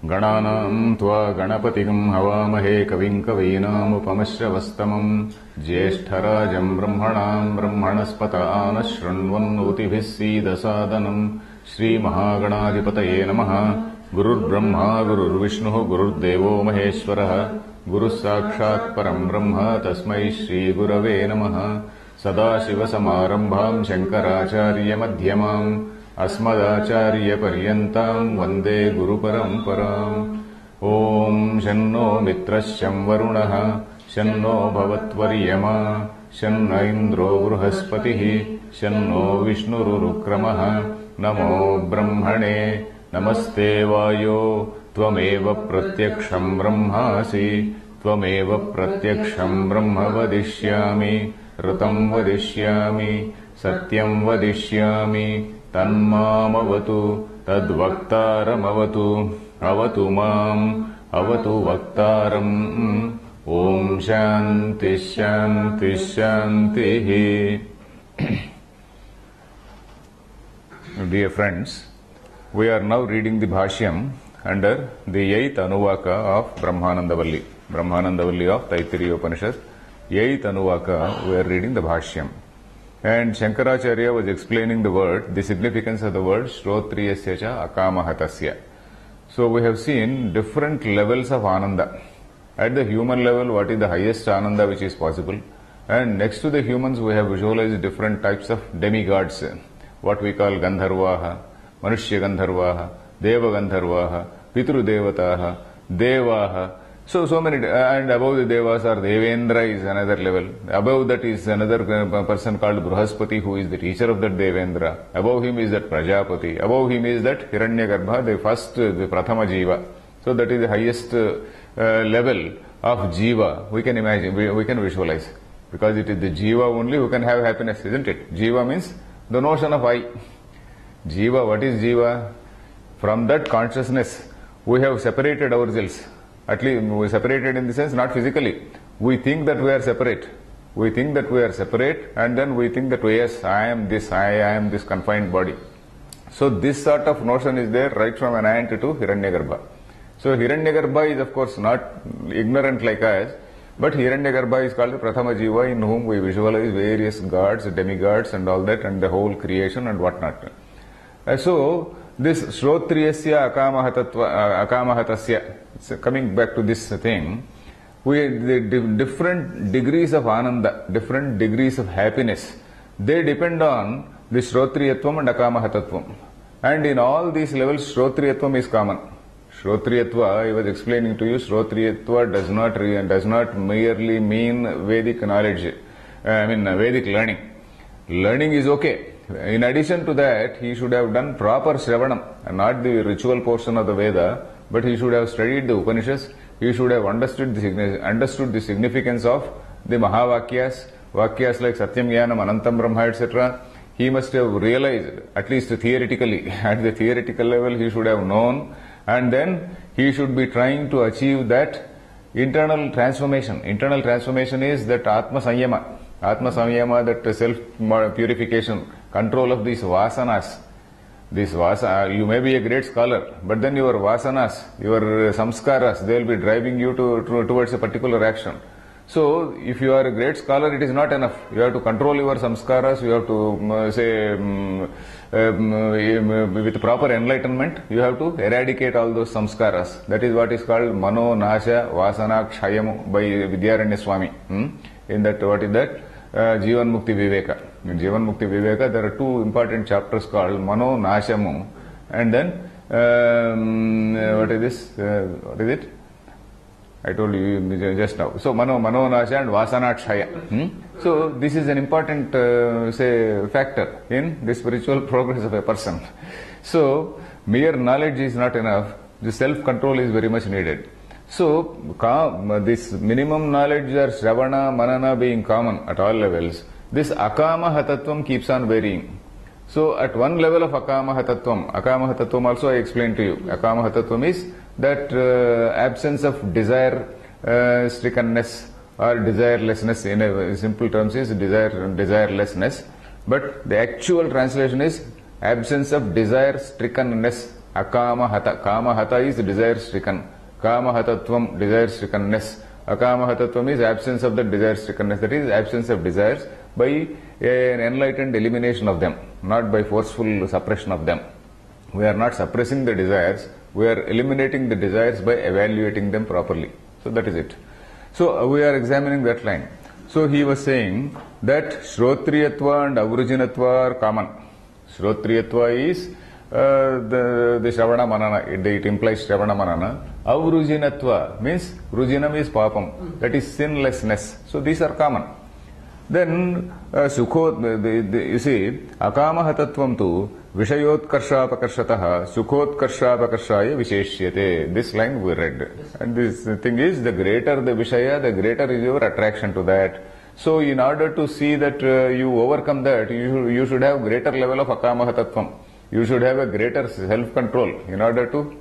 गणानां त्वा गणपतिं हवामहे कविं कवीनामुपमश्रवस्तमम् ज्येष्ठराजं ब्रह्मणां ब्रह्मणस्पत आनः शृण्वन्नोतिभिः सीदसादनम् श्रीमहागणाधिपतये नमः। गुरुर्ब्रह्मा गुरुर्विष्णुः गुरुर्देवो महेश्वरः गुरुः साक्षात् परं ब्रह्म तस्मै श्रीगुरवे नमः। सदाशिवसमारम्भां शङ्कराचार्यमध्यमाम् अस्मदाचार्यपर्यन्ताम् वन्दे गुरुपरम्पराम्। ॐ शन्नो मित्रः शं वरुणः शन्नो भवत्वर्यमा शन्न इन्द्रो बृहस्पतिः शन्नो विष्णुरुक्रमः। नमो ब्रह्मणे नमस्ते वायो त्वमेव प्रत्यक्षं ब्रह्मासि त्वमेव प्रत्यक्षं ब्रह्म वदिष्यामि ऋतं वदिष्यामि सत्यं वदिष्यामि तन्मामवतु तद्वक्तारमवतु अवतु माम् अवतु वक्तारम्। ॐ शान्तिः शान्तिः शान्तिः। Dear friends, we are now reading the Bhashyam under the 8th Anuvaka of Brahmanandavalli of Taittiriya Upanishad. 8th Anuvaka, we are reading the Bhashyam. And Shankaracharya was explaining the significance of the word Shrotriyasya cha Akamahatasya. So we have seen different levels of Ananda. At the human level, what is the highest Ananda which is possible? And next to the humans, we have visualized different types of demigods, what we call Gandharvaha, Manushya Gandharvaha, Deva Gandharvaha, Pitru Devataha, Devaha. So many, and above the Devas are Devendra is another level. Above that is another person called Bruhaspati, who is the teacher of that Devendra. Above him is that Prajapati. Above him is that Hiranyagarbha, the Prathama Jiva. So that is the highest level of Jiva. We can imagine, we can visualize. Because it is the Jiva only who can have happiness, isn't it? Jiva means the notion of I. Jiva, what is Jiva? From that consciousness, we have separated ourselves. At least we separated in the sense not physically. We think that we are separate. We think that we are separate, and then we think that yes, I am this confined body. So this sort of notion is there right from an ant to Hiranyagarbha. So Hiranyagarbha is of course not ignorant like us, but Hiranyagarbha is called the Prathama Jiva, in whom we visualize various gods, demigods and all that, and the whole creation and whatnot. So this Shrotriyasya Akamahatasya, coming back to this thing, the different degrees of Ananda, different degrees of happiness, they depend on the Shrotriyatvam and Akamahatatvam. And in all these levels, Shrotriyatvam is common. Shrotriyatva, I was explaining to you, Shrotriyatva does not merely mean Vedic knowledge, Vedic learning. Learning is okay. In addition to that, he should have done proper Shravanam, not the ritual portion of the Veda, but he should have studied the Upanishads, he should have understood the significance of the Mahavakyas, Vakyas like Satyam Jnanam, Anantam Brahma, etc. He must have realized, at least theoretically, at the theoretical level he should have known, and then he should be trying to achieve that internal transformation. Internal transformation is that Atma Samyama, that self-purification, control of these vasanas. You may be a great scholar, but then your vasanas, your samskaras, they will be driving you towards a particular action. So, if you are a great scholar, it is not enough. You have to control your samskaras, you have to with proper enlightenment, you have to eradicate all those samskaras. That is what is called Mano Nasha Vasana Kshayamu by Vidyaranya Swami. In that, what is that? Jivan Mukti Viveka. In Jivan Mukti Viveka, there are two important chapters called Mano Nashamu, and then what is this? What is it? I told you just now. So Mano Nasha and Vasana Kshaya. So this is an important factor in the spiritual progress of a person. So mere knowledge is not enough. The self-control is very much needed. So, this minimum knowledge or Shravana, Manana being common at all levels, this Akamahatatvam keeps on varying. So, at one level of Akamahatatvam also I explained to you. Akamahatatvam is that absence of desire, strickenness or desirelessness, in a simple terms is desirelessness. But the actual translation is absence of desire, strickenness Akamahata. Kamahata is desire stricken. Kamahatatvam, desire strickenness. Akamahatatvam is absence of the desire strickenness. That is absence of desires by an enlightened elimination of them, not by forceful suppression of them. We are not suppressing the desires, we are eliminating the desires by evaluating them properly. So that is it. So we are examining that line. So he was saying that Shrotriyatva and Avrujinatva are common. Shrotriyatva is the Shravana Manana, it implies Shravana Manana. Avrujinatva means Vrujinam is papam, that is sinlessness. So these are common. Then you see, Akamahatatvam tu Vishayotkarshapakarshatah Sukhotkarshapakarsaya Visheshyate. This line we read. And this thing is, the greater the Vishaya, the greater is your attraction to that. So in order to see that you overcome that, you should have greater level of Akamahatatvam. You should have a greater self-control in order to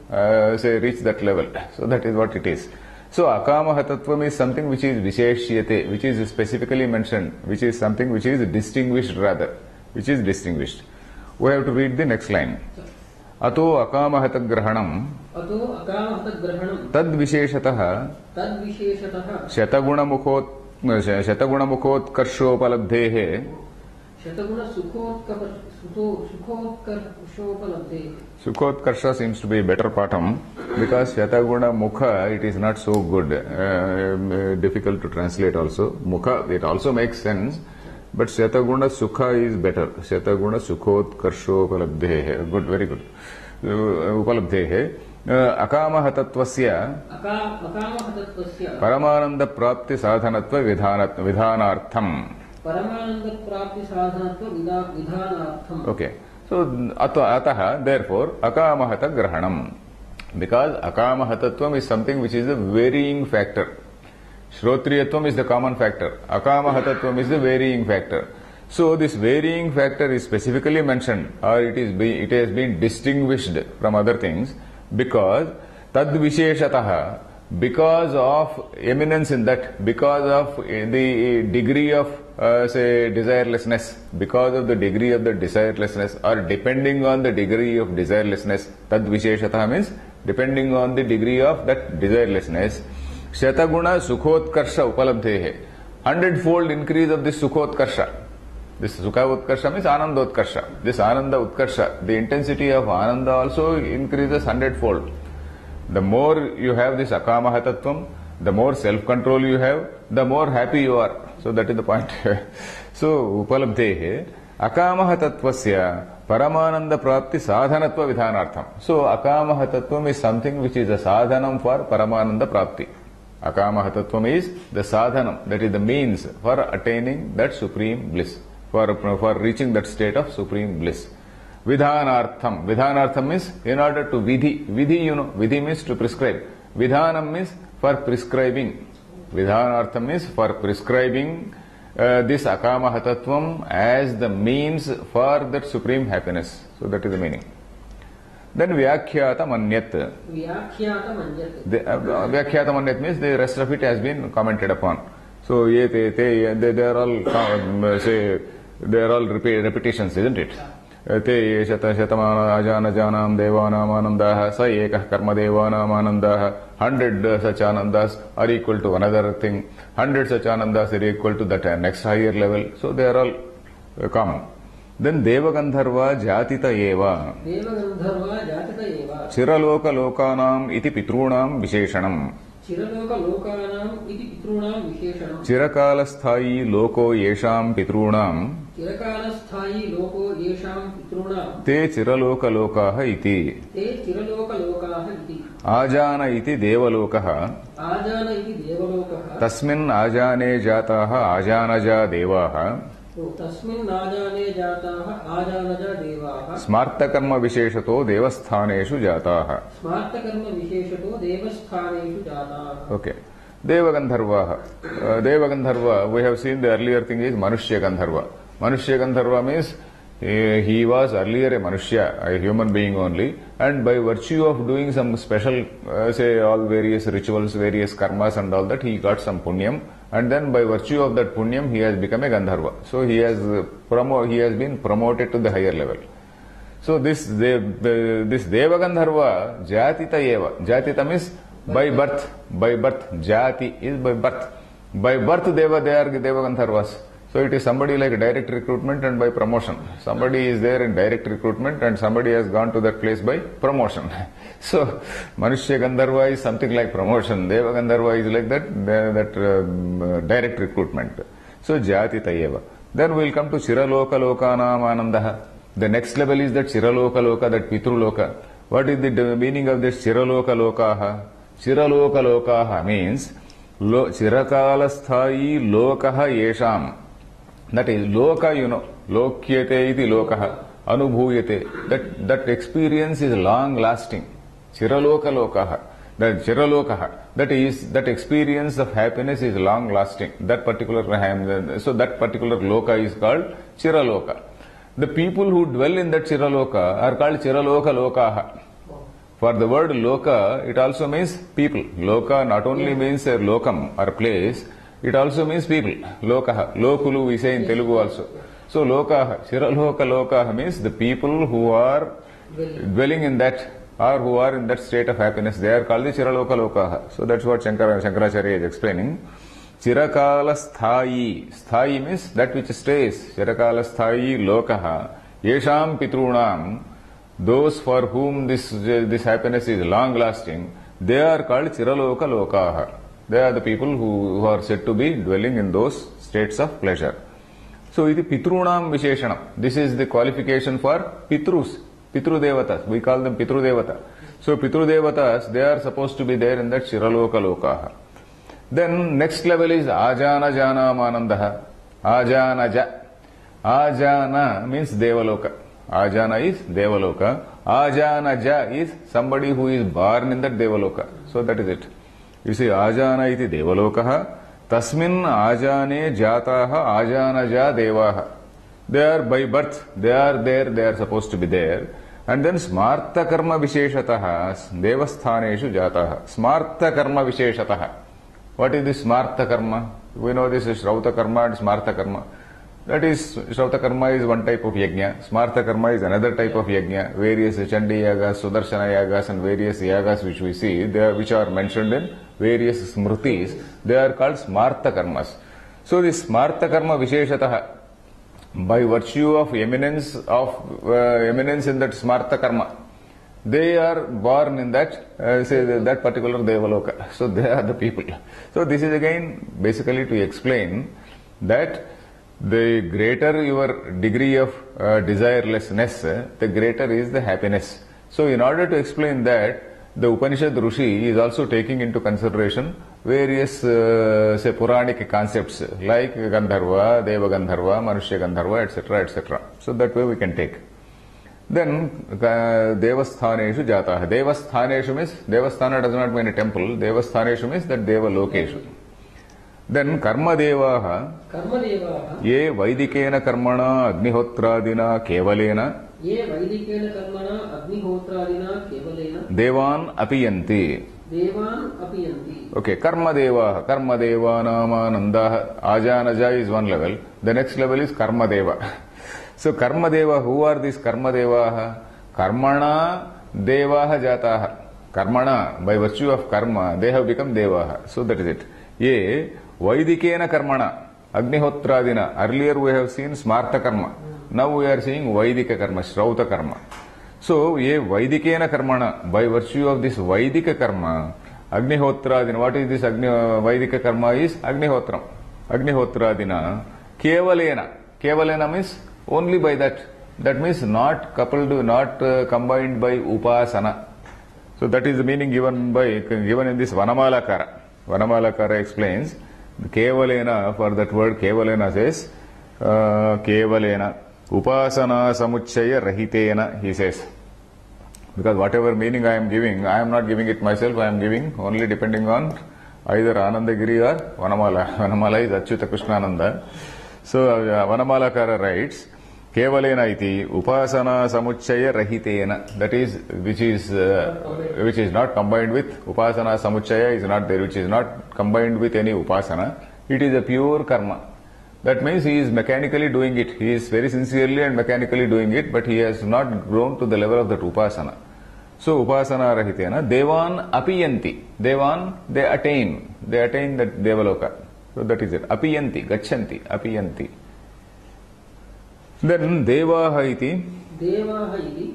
reach that level. So that is what it is. So Akamahatatvam is something which is Visheshyate, which is specifically mentioned, which is something which is distinguished rather, which is distinguished. We have to read the next line. Ato Akamahatagrahanam Tad Visheshatah Shatagunamukot Karshopalabdhehe Sukhotkarsha seems to be a better patam because Shataguna Mukha, it is not so good, difficult to translate also. Mukha, it also makes sense, but Shataguna Sukha is better. Shataguna Sukhotkarshopalabdhehe. Good, very good. Upalabdhehe. Akamahatattvasya Paramananda Prapti Sadhanatva Vidhanartham. Okay. So, ataha, therefore, akamahata grahanam. Because akamahatatvam is something which is a varying factor. Shrotriyatvam is the common factor. Akamahatatvam is the varying factor. So, this varying factor is specifically mentioned, or it has been distinguished from other things, because tad visheshataha, because of eminence in that, because of the degree of desirelessness, because of the degree of the desirelessness, or depending on the degree of desirelessness, tad visheshataha means depending on the degree of that desirelessness, Shataguna Sukhotkarsha Upalabdhehe, 100-fold increase of this Sukhotkarsha. This Sukha Utkarsha means Ananda Utkarsha. This Ananda Utkarsha, the intensity of Ananda also increases 100-fold. The more you have this Akamahatatvam, the more self-control you have, the more happy you are. So that is the point. So, Upalabdhehe, Akamahatattvasya Paramananda Prapti Sadhanatva Vidhanartham. So, Akamahatatvam is something which is a sadhanam for Paramananda Prapti. Akamahatatvam is the sadhanam, that is the means for attaining that supreme bliss, for reaching that state of supreme bliss. Vidhanartham. Vidhanartham means in order to vidhi. Vidhi, you know, vidhi means to prescribe. Vidhanam means for prescribing. Vidhanartham means for prescribing this Akamahatatvam as the means for that supreme happiness. So that is the meaning. Then Vyakhyata Manyat. Vyakhyata Manyat means the rest of it has been commented upon. So they are all repetitions, isn't it? Te shatamana ajanajanam devanam anandaha sa ekah karma devanam anandaha. 100 such anandas are equal to another thing. 100 such anandas are equal to that next higher level. So they are all common. Then Devagandharva Jatita Eva Chiraloka Lokanam iti Pitrunam Visheshanam. Chirakalasthai loko yesham pitrunam te chiraloka lokaha iti ajana iti devalokaha tasmin ajane jataha ajanaja devaha Smartakarma Visheshato Devasthaneshu Jataha. Okay. Devagandharva. Devagandharva, we have seen the earlier thing is Manushya Gandharva. Manushya Gandharva means he was earlier a Manushya, a human being only, and by virtue of doing some special, all various rituals, various karmas and all that, he got some punyam, and then by virtue of that punyam, he has become a Gandharva. So he has been promoted to the higher level. So this Devagandharva Jatita Eva. Jatita means by birth. By birth. Jati is by birth. By birth they are Devagandharvas. So it is somebody like direct recruitment and by promotion. Somebody is there in direct recruitment and somebody has gone to that place by promotion. So Manushya Gandharva is something like promotion. Deva Gandharva is like that direct recruitment. So Jati Tayeva. Then we will come to Chiraloka Lokanam Anandaha. The next level is that Chiraloka Loka, that Pitruloka. What is the meaning of this Chiraloka Lokaha? Chiraloka Lokaha means Chirakala Sthai Lokaha Yesham. That is Loka, Lokyate iti Lokaha, Anubhuyate. That experience is long lasting. Chiraloka Lokaha. That Chiralokaha. That is, that experience of happiness is long lasting. That particular Loka is called Chiraloka. The people who dwell in that Chiraloka are called Chiraloka Lokaha. For the word Loka, it also means people. Loka not only means a locum or place, it also means people. Lokaha. Lokulu we say in Telugu also. So Lokaha. Chiraloka Lokaha means the people who are dwelling in that or who are in that state of happiness. They are called the Chiraloka Lokaha. So that's what Shankaracharya is explaining. Chirakala Sthai. Sthai means that which stays. Chirakala Sthai Lokaha. Yesham Pitrunam. Those for whom this happiness is long lasting, they are called Chiraloka Lokaha. They are the people who are said to be dwelling in those states of pleasure. So, iti Pitrunam Visheshanam. This is the qualification for Pitrus, Pitru Devatas. We call them Pitru Devata. So, Pitru Devatas, they are supposed to be there in that Chiraloka Lokaha. Then, next level is Ajana Jana Manandaha. Ajana Ja. Ajana means Devaloka. Ajana is Devaloka. Ajana Ja is somebody who is born in that Devaloka. So, that is it. You see, Ajana iti Devalokaha, Tasmin Ajane Jataha Ajana Ja Devaha. They are by birth, they are there, they are supposed to be there. And then Smarta Karma Visheshataha Devasthaneshu Jataha. Smarta Karma Visheshataha. What is this Smarta Karma? We know this is Shrauta Karma and Smarta Karma. That is, Shrauta Karma is one type of yajna. Smarta Karma is another type of yajna. Various Chandi Yagas, Sudarshana Yagas and various Yagas which we see, which are mentioned in various Smritis, they are called Smarta Karmas. So this Smarta Karma Visheshataha, by virtue of eminence in that Smarta Karma, they are born in that, that particular Devaloka. So they are the people. So this is again basically to explain that the greater your degree of desirelessness, the greater is the happiness. So in order to explain that, the Upanishad Rishi is also taking into consideration various, say, Puranic concepts like Gandharva, Deva Gandharva, Manushya Gandharva, etc., etc. So that way we can take. Then, Devasthaneshu Jataha. Devasthaneshu means, Devasthana does not mean a temple. Devasthaneshu means that Deva Lokeshu. Then Karma Devaha Ye Vaidikena Karmana Agnihotradina Kevalena Devan Apiyanti. Okay, Karma Deva. Karma Deva Namananda. Ajanaja is one level. The next level is Karma Deva. So Karma Deva, who are these Karma Devaha? Karmana Devaha Jataha. Karmana, by virtue of karma, they have become Devaha. So that is it. Ye Vaidikena Karmana Agnihotradina. Earlier we have seen Smarta Karma. Now we are seeing Vaidika Karma, Shrauta Karma. So, ye Vaidikena Karmana, by virtue of this Vaidika Karma, Agnihotradina. What is this Vaidika Karma is? Agnihotram. Agnihotradina. Kevalena. Kevalena means only by that. That means not coupled, not combined by Upasana. So that is the meaning given in this Vanamalakara. Vanamalakara explains, Kevalena, for that word Kevalena says, Kevalena. Upasana Samuchaya Rahitena, he says. Because whatever meaning I am giving, I am not giving it myself, I am giving only depending on either Anandagiri or Vanamala. Vanamala is Achyuta Krishnananda. So Vanamalakara writes, Kevalena iti Upasana Samuchaya Rahitena. That is, which is not combined with Upasana Samuchaya is not there, which is not combined with any Upasana. It is a pure karma. That means he is mechanically doing it. He is very sincerely and mechanically doing it, but he has not grown to the level of that upasana. So upasana rahitena devan apiyanti. Devan, they attain that devaloka. So that is it. Apiyanti, gachanti, apiyanti. Then devaha iti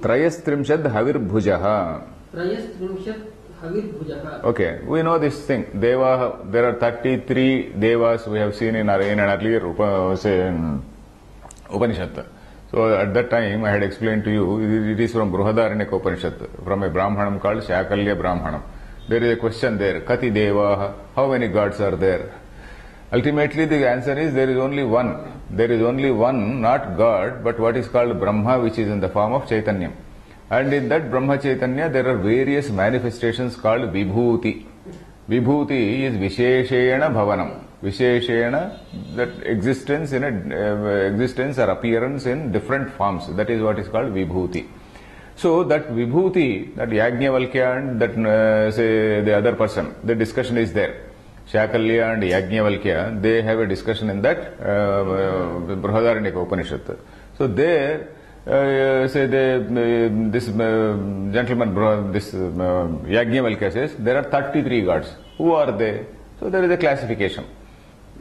trayastrimshad havirbhujaha. Okay, we know this thing. Deva, there are 33 devas we have seen in an earlier Upanishad. So at that time I had explained to you, it is from Bruhadaranyaka Upanishad, from a Brahmanam called Shakalya Brahmanam. There is a question there, Kati Devaha, how many gods are there? Ultimately the answer is there is only one. There is only one, not God, but what is called Brahma, which is in the form of Chaitanya. And in that Brahma Chaitanya, there are various manifestations called Vibhuti. Vibhuti is Visheshena Bhavanam. Visheshena, that existence existence or appearance in different forms. That is what is called Vibhuti. So that Vibhuti, that Yajnavalkya and that say the other person, the discussion is there. Shakalya and Yajnavalkya, they have a discussion in that Bruhadaranyaka Upanishad. So there, this gentleman, Yajnavalkya says, there are 33 gods. Who are they? So there is a classification.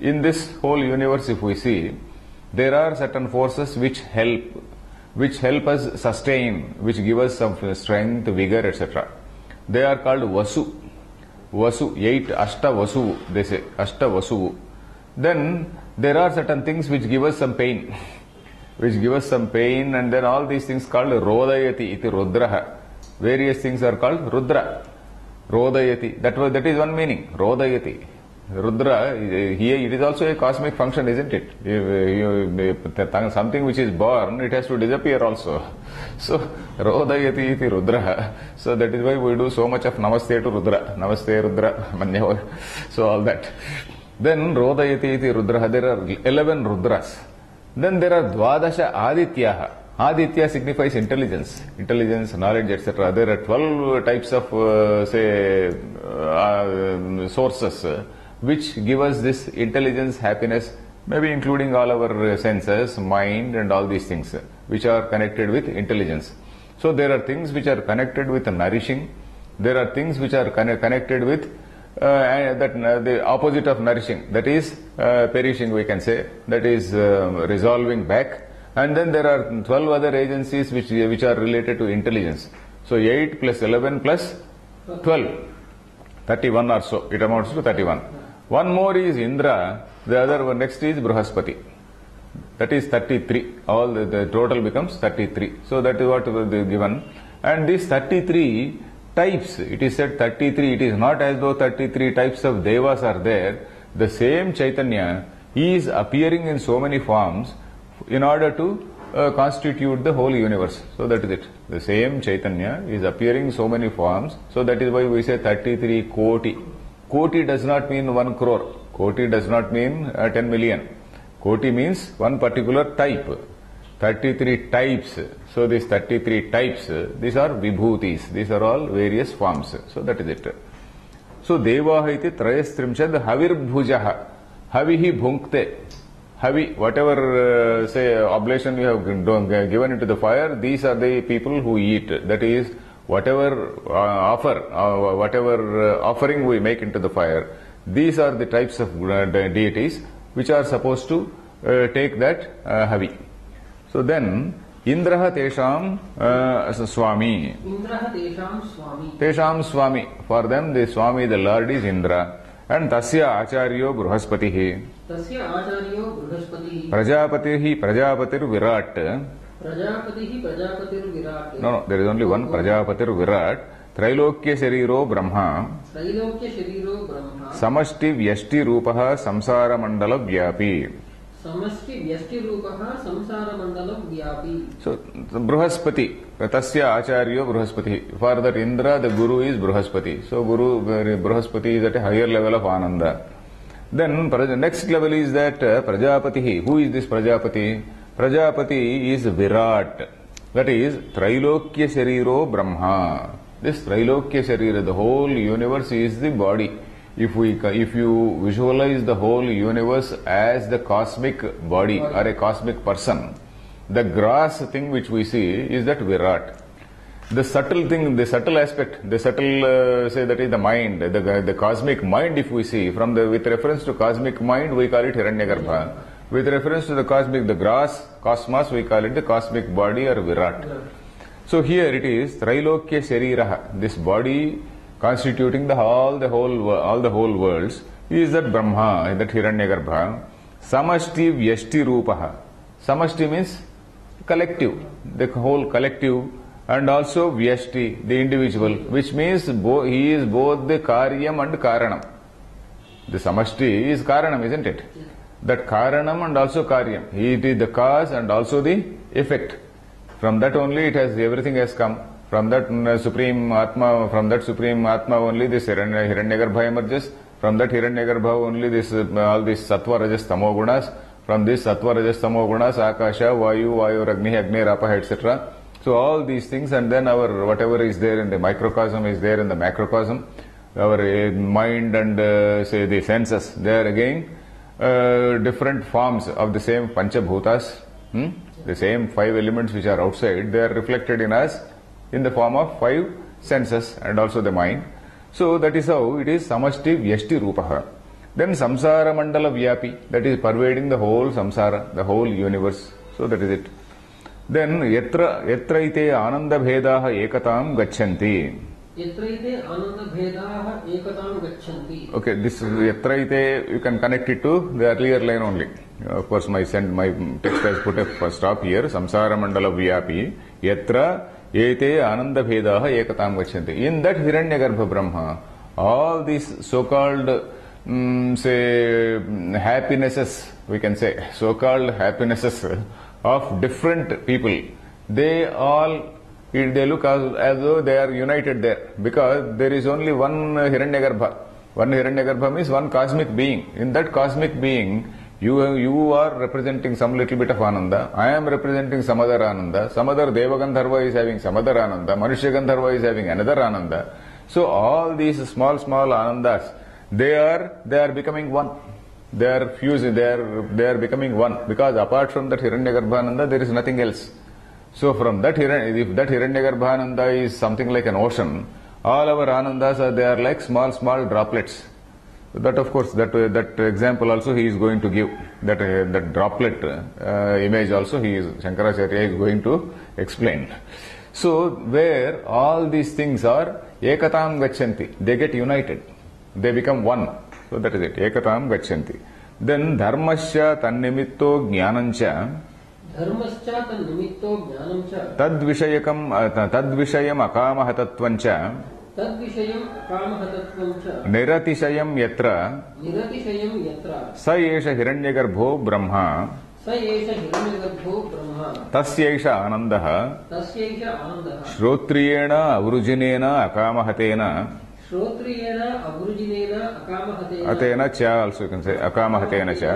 In this whole universe, if we see, there are certain forces which help us sustain, which give us some strength, vigor, etc. They are called Vasu. Vasu, 8, Ashta Vasu, they say, Ashta Vasu. Then there are certain things which give us some pain. And then all these things called Rodayati, iti Rudraha. Various things are called Rudra. Rodayati, that is one meaning, Rodayati. Rudra, here it is also a cosmic function, isn't it? Something which is born, it has to disappear also. So, Rodayati iti Rudraha. So that is why we do so much of Namaste to Rudra. Namaste Rudra, Manyava. So all that. Then Rodayati iti Rudraha, there are 11 Rudras. Then there are Dvadasha Adityaha. Aditya signifies intelligence, knowledge, etc. There are 12 types of, sources which give us this intelligence, happiness, maybe including all our senses, mind and all these things which are connected with intelligence. So there are things which are connected with nourishing. There are things which are connected with the opposite of nourishing, that is perishing, we can say, that is resolving back. And then there are 12 other agencies which are related to intelligence. So 8 plus 11 plus 12, 31 or so, it amounts to 31. One more is Indra, the other one next is Bruhaspati. That is 33. All the total becomes 33. So that is what was given. And these 33 types, it is said 33, it is not as though 33 types of devas are there. The same Chaitanya is appearing in so many forms in order to constitute the whole universe. So that is it. The same Chaitanya is appearing in so many forms. So that is why we say 33 koti. Koti does not mean 1 crore. Koti does not mean 10 million. Koti means one particular type. 33 types. So these 33 types, these are vibhutis. These are all various forms. So that is it. So devaha iti trayastrimshad havirbhujaha. Havihi bhunkte. Havi, whatever oblation you have given into the fire, these are the people who eat. That is, whatever offering we make into the fire, these are the types of deities which are supposed to take that havi. So then, Indraha Tesham Swami. Indraha Tesham Swami. Tesham Swami. For them, the Swami, the Lord is Indra. And Tasya Acharyo Bruhaspatihi. Tasya Acharyo Bruhaspatihi. Prajapatihi Prajapatir Virat. Prajapatihi Prajapatir Virat. No, there is only one Prajapatir Virat. Trailokya Shariro Brahma. Trailokya Shariro Brahma. Samashti Vyashti Rupaha Samsara Mandala Vyapi. Samashti Vyashti Rupaha Samsara Mandala Vyapi. So, Bruhaspati, Tasya Acharyo Bruhaspati. For that Indra, the Guru is Bruhaspati. So, Bruhaspati is at a higher level of Ananda. Then, the next level is that Prajapati. Who is this Prajapati? Prajapati is Virat. That is, Trailokya Shariro Brahma. This Trailokya Sharira, the whole universe is the body. if you visualize the whole universe as the cosmic body or a cosmic person, the gross thing which we see is that Virat. The subtle thing, the subtle aspect, the subtle, say that is the mind, the cosmic mind if we see, with reference to cosmic mind we call it Hiranyagarbha. With reference to the cosmic, the gross cosmos, we call it the cosmic body or Virat. So here it is, Trailokya Shariraha, this body constituting all the whole worlds, is that Brahma, that Hiranyagarbha. Samashti Vyashti Rupaha. Samashti means collective, the whole collective, and also Vyashti, the individual, which means he is both the Karyam and Karanam. The Samashti is Karanam, isn't it? That Karanam and also Karyam. It is the cause and also the effect. From that only everything has come. From that Supreme Atma only this Hiranyagarbha emerges. From that Hiranyagarbha only all these Sattva, Rajas, Tamo gunas. From this Sattva, Rajas, Tamo gunas, Akasha, Vayu, Agni, Rapaha, etc. So all these things, and then our whatever is there in the microcosm is there in the macrocosm. Our mind and say the senses, they are again different forms of the same Panchabhutas. The same 5 elements which are outside, they are reflected in us in the form of 5 senses and also the mind. So that is how it is Samashti Vyashti Rupaha. Then Samsara Mandala Vyapi, that is pervading the whole samsara, the whole universe. So that is it. Then Yatra ite Ananda Bhedaha Ekatam Gachanti. Yatraite Ananda Bhedaha Ekatam Gachanti. Okay, this Yatra ite, you can connect it to the earlier line only. Of course, my text has put a stop here. Samsara Mandala Vyapi. Yatra ete Ananda Bhedaha Ekatam Gachanti. In that Hiranyagarbha Brahma, all these so-called say happinesses, we can say, so-called happinesses of different people, they look as though they are united there, because there is only one Hiranyagarbha. One Hiranyagarbha means one cosmic being. In that cosmic being, you are representing some little bit of Ananda, I am representing some other Ananda, some other Devagandharva is having some other Ananda, Manushya Gandharva is having another Ananda. So all these small Anandas, they are becoming one. They are fusing, they are becoming one, because apart from that Hiranyagarbhananda there is nothing else. So from that if that Hiranyagarbhananda is something like an ocean, all our Anandas they are like small droplets. That of course, that example also he is going to give, that droplet image also Shankaracharya is going to explain. So where all these things are Ekatam Gachanti, they get united, they become one. So that is it, Ekatam Gachanti. Then Dharmasya Tannimitto Jnanancha Dharmascha Tannimitto Jnanamcha Tadvishayam Akamahatatvancha Tadvishayam Akamahatatvancha Niratishayam Yatra Sa Yesha Hiranyagarbho Brahma Tasyaisha Anandaha Shrotriyena Avrujinena Akamahatena Atena cha, also you can say Akamahatena cha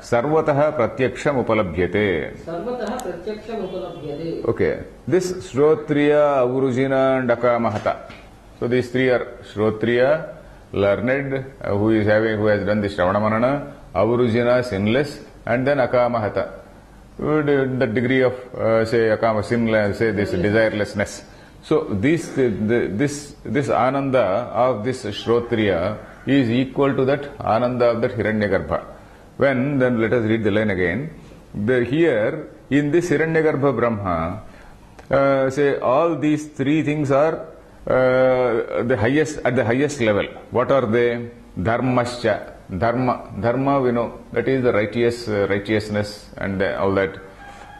Sarvataha Pratyaksham Upalabhyate. Okay, this Shrotriya, Avrujina and Akamahata. So these three are Shrotriya, learned, who has done the Shravana Manana, Avrujina, sinless, and then Akamahata, the degree of say Akama, sinless, say this desirelessness. So this Ananda of this Shrotriya is equal to that Ananda of that Hiranyagarbha. Then let us read the line again. Here in this Hiranyagarbha Brahma, say all these three things are at the highest level. What are they? Dharmascha. Dharma we know, that is the righteousness and all that.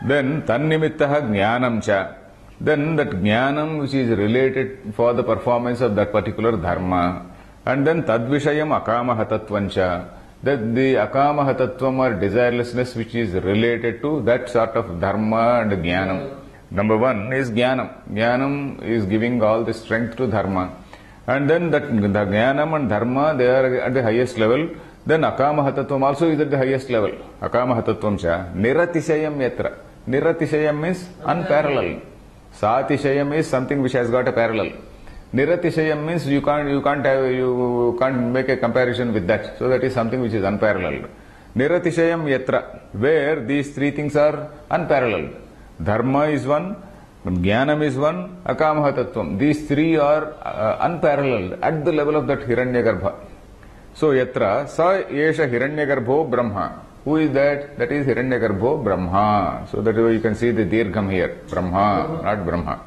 Then Tannimittaha Jnanamcha. Then that Jnanam which is related for the performance of that particular Dharma. And then Tadvishayam Akamahatatvancha. That the Akamahatatvam or desirelessness which is related to that sort of Dharma and Jnanam. Number one is Jnanam. Jnanam is giving all the strength to Dharma. And then that the Jnanam and Dharma, they are at the highest level. Then Akamahatatvam also is at the highest level. Akamahatatvam cha. Niratishayam Yatra. Niratishayam means unparalleled. Satishayam is something which has got a parallel. Niratishayam means you can't make a comparison with that. So that is something which is unparalleled. Niratishayam yatra, where these three things are unparalleled. Dharma is one, Jnanam is one, Akamaha Tattvam. These three are unparalleled at the level of that Hiranyagarbha. So yatra sa yesha Hiranyagarbho Brahma. Who is that? That is Hiranyagarbho Brahma. So that is why you can see the dirgham here. Brahma, not Brahma.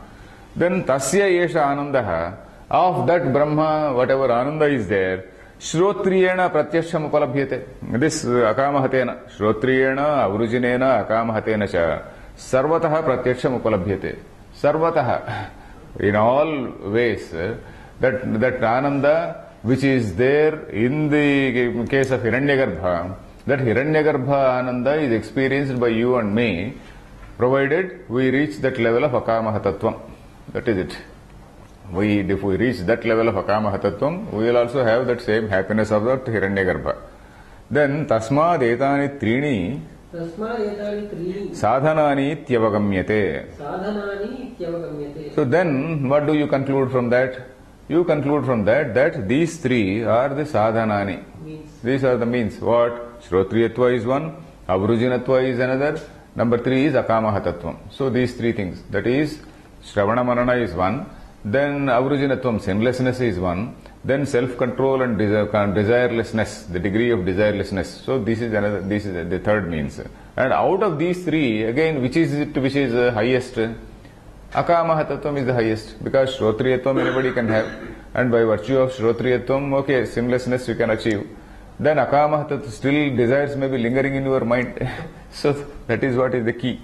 Then tasya yesha anandaha. Of that Brahma, whatever ananda is there, Shrotriyena pratyaksham upalabhyate. This akamahatena. Shrotriyena avrujinena akamahatena cha. Sarvataha pratyaksham upalabhyate. Sarvataha. In all ways, that ananda which is there in the case of Hiranyagarbha, that Hiranyagarbha ananda is experienced by you and me, provided we reach that level of akamaha tattvam. That is it. If we reach that level of akamaha tattvam, we will also have that same happiness of that Hiranyagarbha. Then tasmad etani trini sadhanani ityavagamyate. So then what do you conclude from that? You conclude from that these three are the sadhanani. These are the means. What? Shrotriyatva is one, avrujinatva is another, number 3 is akamaha tattvam. So these three things, that is Shravana Manana is one, then avrujinatvam, sinlessness is one, then self-control and desirelessness, the degree of desirelessness. So this is the third means. And out of these three, again, which is highest? Akamaha tattvam is the highest, because Shrotriyatvam anybody can have, and by virtue of Shrotriyatvam, okay, sinlessness you can achieve. Then akamaha tattvam, still desires may be lingering in your mind. So that is what is the key.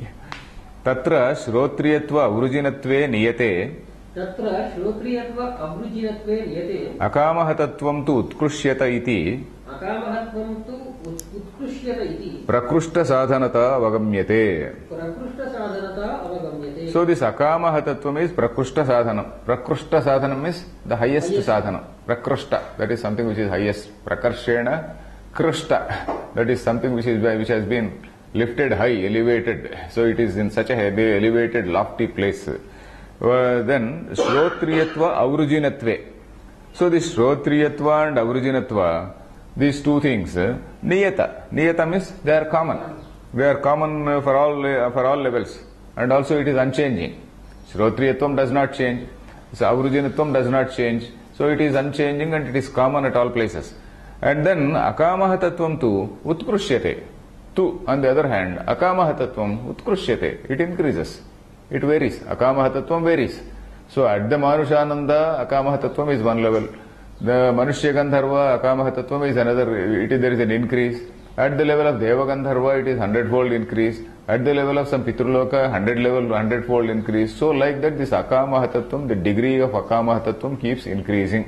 Tatra Shrotriyatva avrujinatve niyate. Tatra Shrotriyatva avrujinatve niyate. Akamaha tattvam tu utkrishyata iti. Akamahatvam tu utkrishyata iti. Prakrushta sadhanata avagamyate. Prakrushta sadhanata avagamyate. So this akamaha tattvam is prakrushta sadhanam. Prakrushta sadhanam is the highest sadhanam. Prakrushta, that is something which is highest. Prakarshena krushta, that is something which has been lifted high, elevated. So it is in such a heavy, elevated, lofty place. Then Shrotriyatva avrujinatve. So this Shrotriyatva and avrujinatva, these two things, niyata. Niyata means they are common. They are common for all levels. And also it is unchanging. Shrotriyatvam does not change. So avrujinatvam does not change. So it is unchanging and it is common at all places. And then akamaha tattvam tu utkrishyate. Tu, on the other hand, akamaha tattvam utkrishyate. It increases. It varies. Akamaha tattvam varies. So at the Manushananda, akamaha tattvam is one level. The Manushya Gandharva, akamaha tattvam is another. There is an increase. At the level of Deva Gandharva, it is 100-fold increase. At the level of some Pitruloka, 100-fold increase. So like that, this akamaha tattvam, the degree of akamaha tattvam keeps increasing.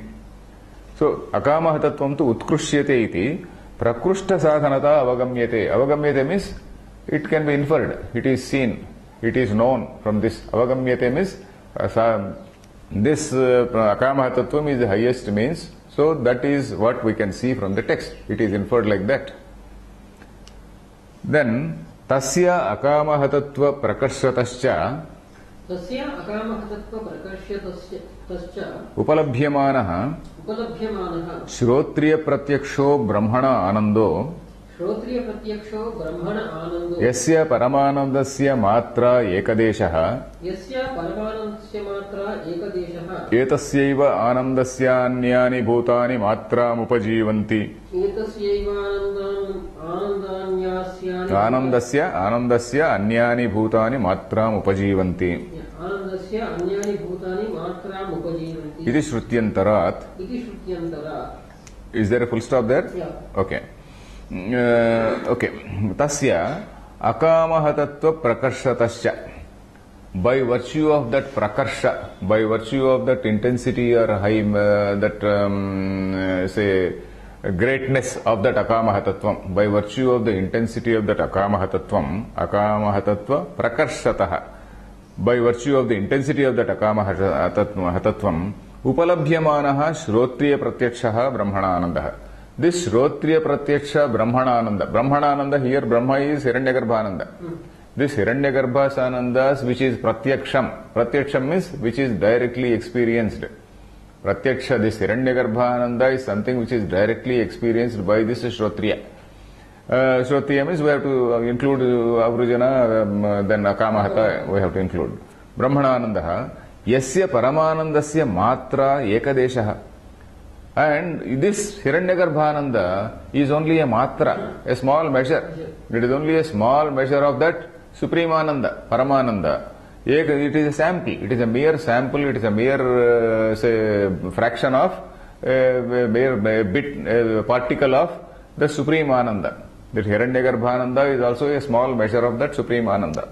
So akamaha tattvam tu utkrishyate iti. Prakrushta sadhanata avagamyate. Avagamyate means it can be inferred. It is seen. It is known from this. Avagamyate means this akamaha tattvam is the highest means. So that is what we can see from the text. It is inferred like that. Then tasya akamaha tattva prakashyatascha upalabhyamanaha Shrotriya pratyaksho brahmana anando yasya paramanandasya matra ekadeshaha etasyaiva anandasya anyani bhutani matram upajivanti. Anandasya anyani bhutani matram upajivanti. Iti Shrutyantarat. Is there a full stop there? Yeah. Okay. Okay. Tasya akamaha tattva prakashatasya. By virtue of that prakarsha, by virtue of that intensity or high, say, greatness of that akamaha tattvam, by virtue of the intensity of that akamaha tattva prakarshatah, by virtue of the intensity of that akamaha tattvam, upalabhyamanaha shrotriya pratyakshaha brahmananandaha. This shrotriya pratyaksha brahmanananda. Brahmanananda, here Brahma is Hiranyagarbhananda. This Hiranyagarbhasanandas which is pratyaksham. Pratyaksham means which is directly experienced. Pratyaksha, this Hiranyagarbhananda is something which is directly experienced by this Shrotriya. Shrotriya means we have to include Avrujana, then Akamahata we have to include. Brahmanananda, Yasya Paramanandasya Matra Ekadeshaha. And this Hiranyagarbhananda is only a matra, a small measure. It is only a small measure of that Supreme Ananda, Paramananda. It is a sample, it is a mere sample, it is a mere say, fraction of, a mere bit, a particle of the Supreme Ananda. That Hiranyagarbhananda is also a small measure of that Supreme Ananda.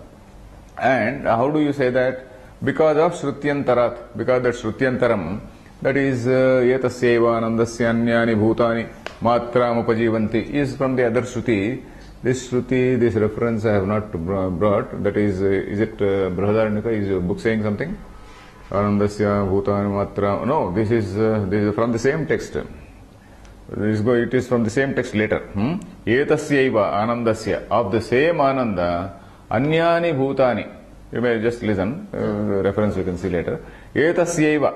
And how do you say that? Because of Shrutyantarat, because that Shrutyantaram, that is Etasyeva Anandasya Anyani Bhutani Matram Upajivanti is from the other Shruti. This Shruti, this reference I have not brought. That is it Brihadaranyaka? Is your book saying something? Anandasya Bhutani Matra. No, this is from the same text. It is from the same text later. Etasyeva Anandasya. Of the same Ananda, Anyani Bhutani. You may just listen. Reference you can see later. Etasyeva.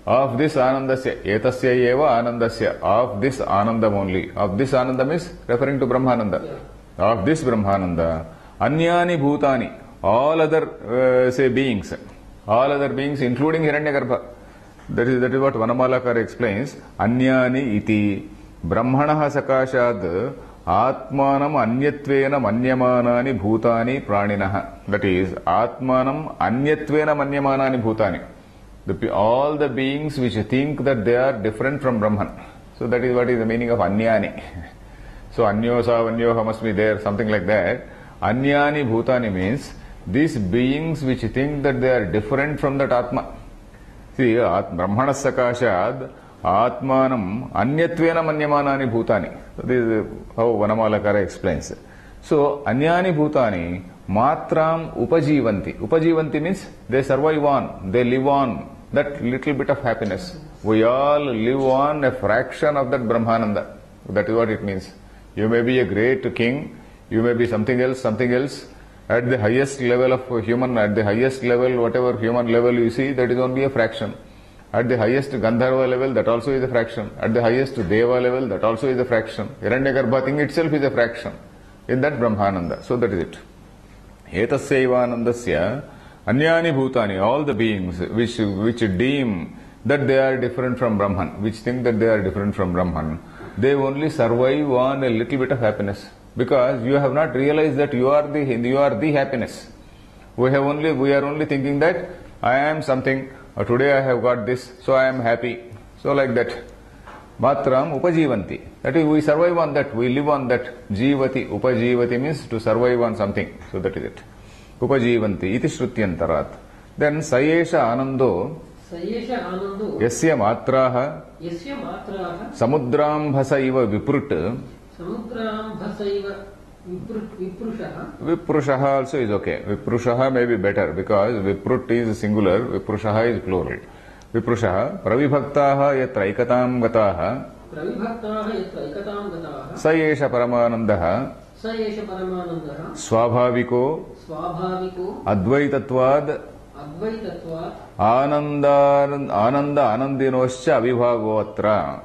Of this Anandasya. Etasyeva Anandasya. Of this Anandam only. Of this Anandam is referring to Brahmananda. Yeah. Of this Brahmananda, Anyani Bhutani, all other say beings, including Hiranyagarbha. That is what Vanamalakara explains. Anyani iti Brahmanaha sakashad Atmanam Anyatvena Manyamanani Bhutani Praninaha. That is Atmanam Anyatvena Manyamanani Bhutani. All the beings which think that they are different from Brahman. So that is what is the meaning of Anyani. So Anyosa, Anyoha must be there, something like that. Anyani Bhutani means these beings which think that they are different from that Atma. See, Brahmanas Sakashad Atmanam Anyatvena Manyamanani Bhutani. So this is how Vanamalakara explains. So Anyani Bhutani Matram Upajivanti. Upajivanti means they survive on, they live on that little bit of happiness. We all live on a fraction of that Brahmananda. That is what it means. You may be a great king, you may be something else. At the highest level of human, at the highest level, whatever human level you see, that is only a fraction. At the highest Gandharva level, that also is a fraction. At the highest Deva level, that also is a fraction. Hiranyagarbha thing itself is a fraction in that Brahmananda. So that is it. Etasyaivanandasya Anyani Bhutani, all the beings which deem that they are different from Brahman, which think that they are different from Brahman, they only survive on a little bit of happiness, because you have not realized that you are the happiness. We are only thinking that I am something, today I have got this, so I am happy. So like that. Matram Upajivanti. That is, we survive on that, we live on that. Jivati, Upajivati means to survive on something. So that is it. Upajivanti, iti Shrutyantarat. Then Sayesha Anando. Yasya Matraha Samudrambhasa iva Viprut. Viprushaha also is okay. Viprushaha may be better because Viprut is singular, Viprushaha is plural. Viprushaha Pravibhaktaha yatraikatam gataha Sayesha Paramanandaha Swabhaviko Advaitatvad Ananda Anandinoscha Avibhagotra.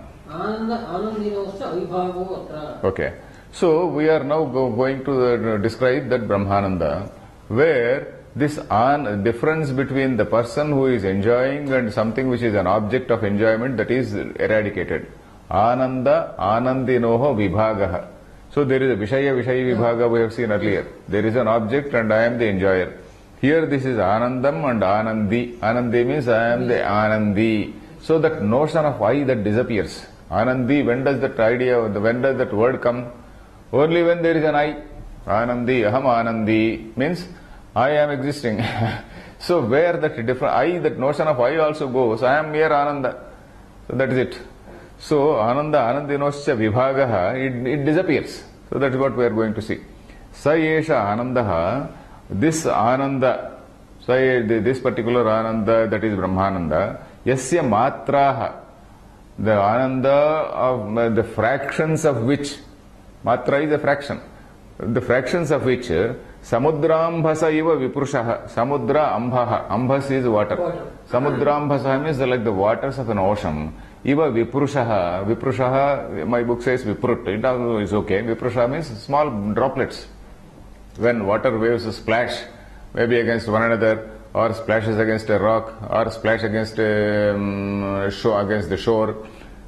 Okay. So we are now going to describe that Brahmananda, where this difference between the person who is enjoying and something which is an object of enjoyment, that is eradicated. Ananda Anandinoho Vibhagaha. So there is a Vishaya Vibhaga we have seen earlier. There is an object and I am the enjoyer. Here this is Anandam and Anandi. Anandi means I am the Anandi. So that notion of I that disappears. Anandi, when does that word come? Only when there is an I. Anandi, Aham Anandi means I am existing. So where that different I, that notion of I also goes, I am mere Ananda. So that is it. So Ananda Anandinoscha Vibhagaha, it disappears. So that is what we are going to see. Sayesha Anandaha, this Ananda, this particular Ananda, that is Brahmananda, Yasya Matraha, the Ananda of the fractions of which, Matra is a fraction. the fractions of which samudrambhasa iva viprushah, samudra ambha, ambhas is water. Samudrambhasa means like the waters of an ocean. Iva viprushah, viprushah, my book says viprut, it also is okay. Viprusha means small droplets. When water waves splash, maybe against one another, or splashes against a rock, or splash against against the shore,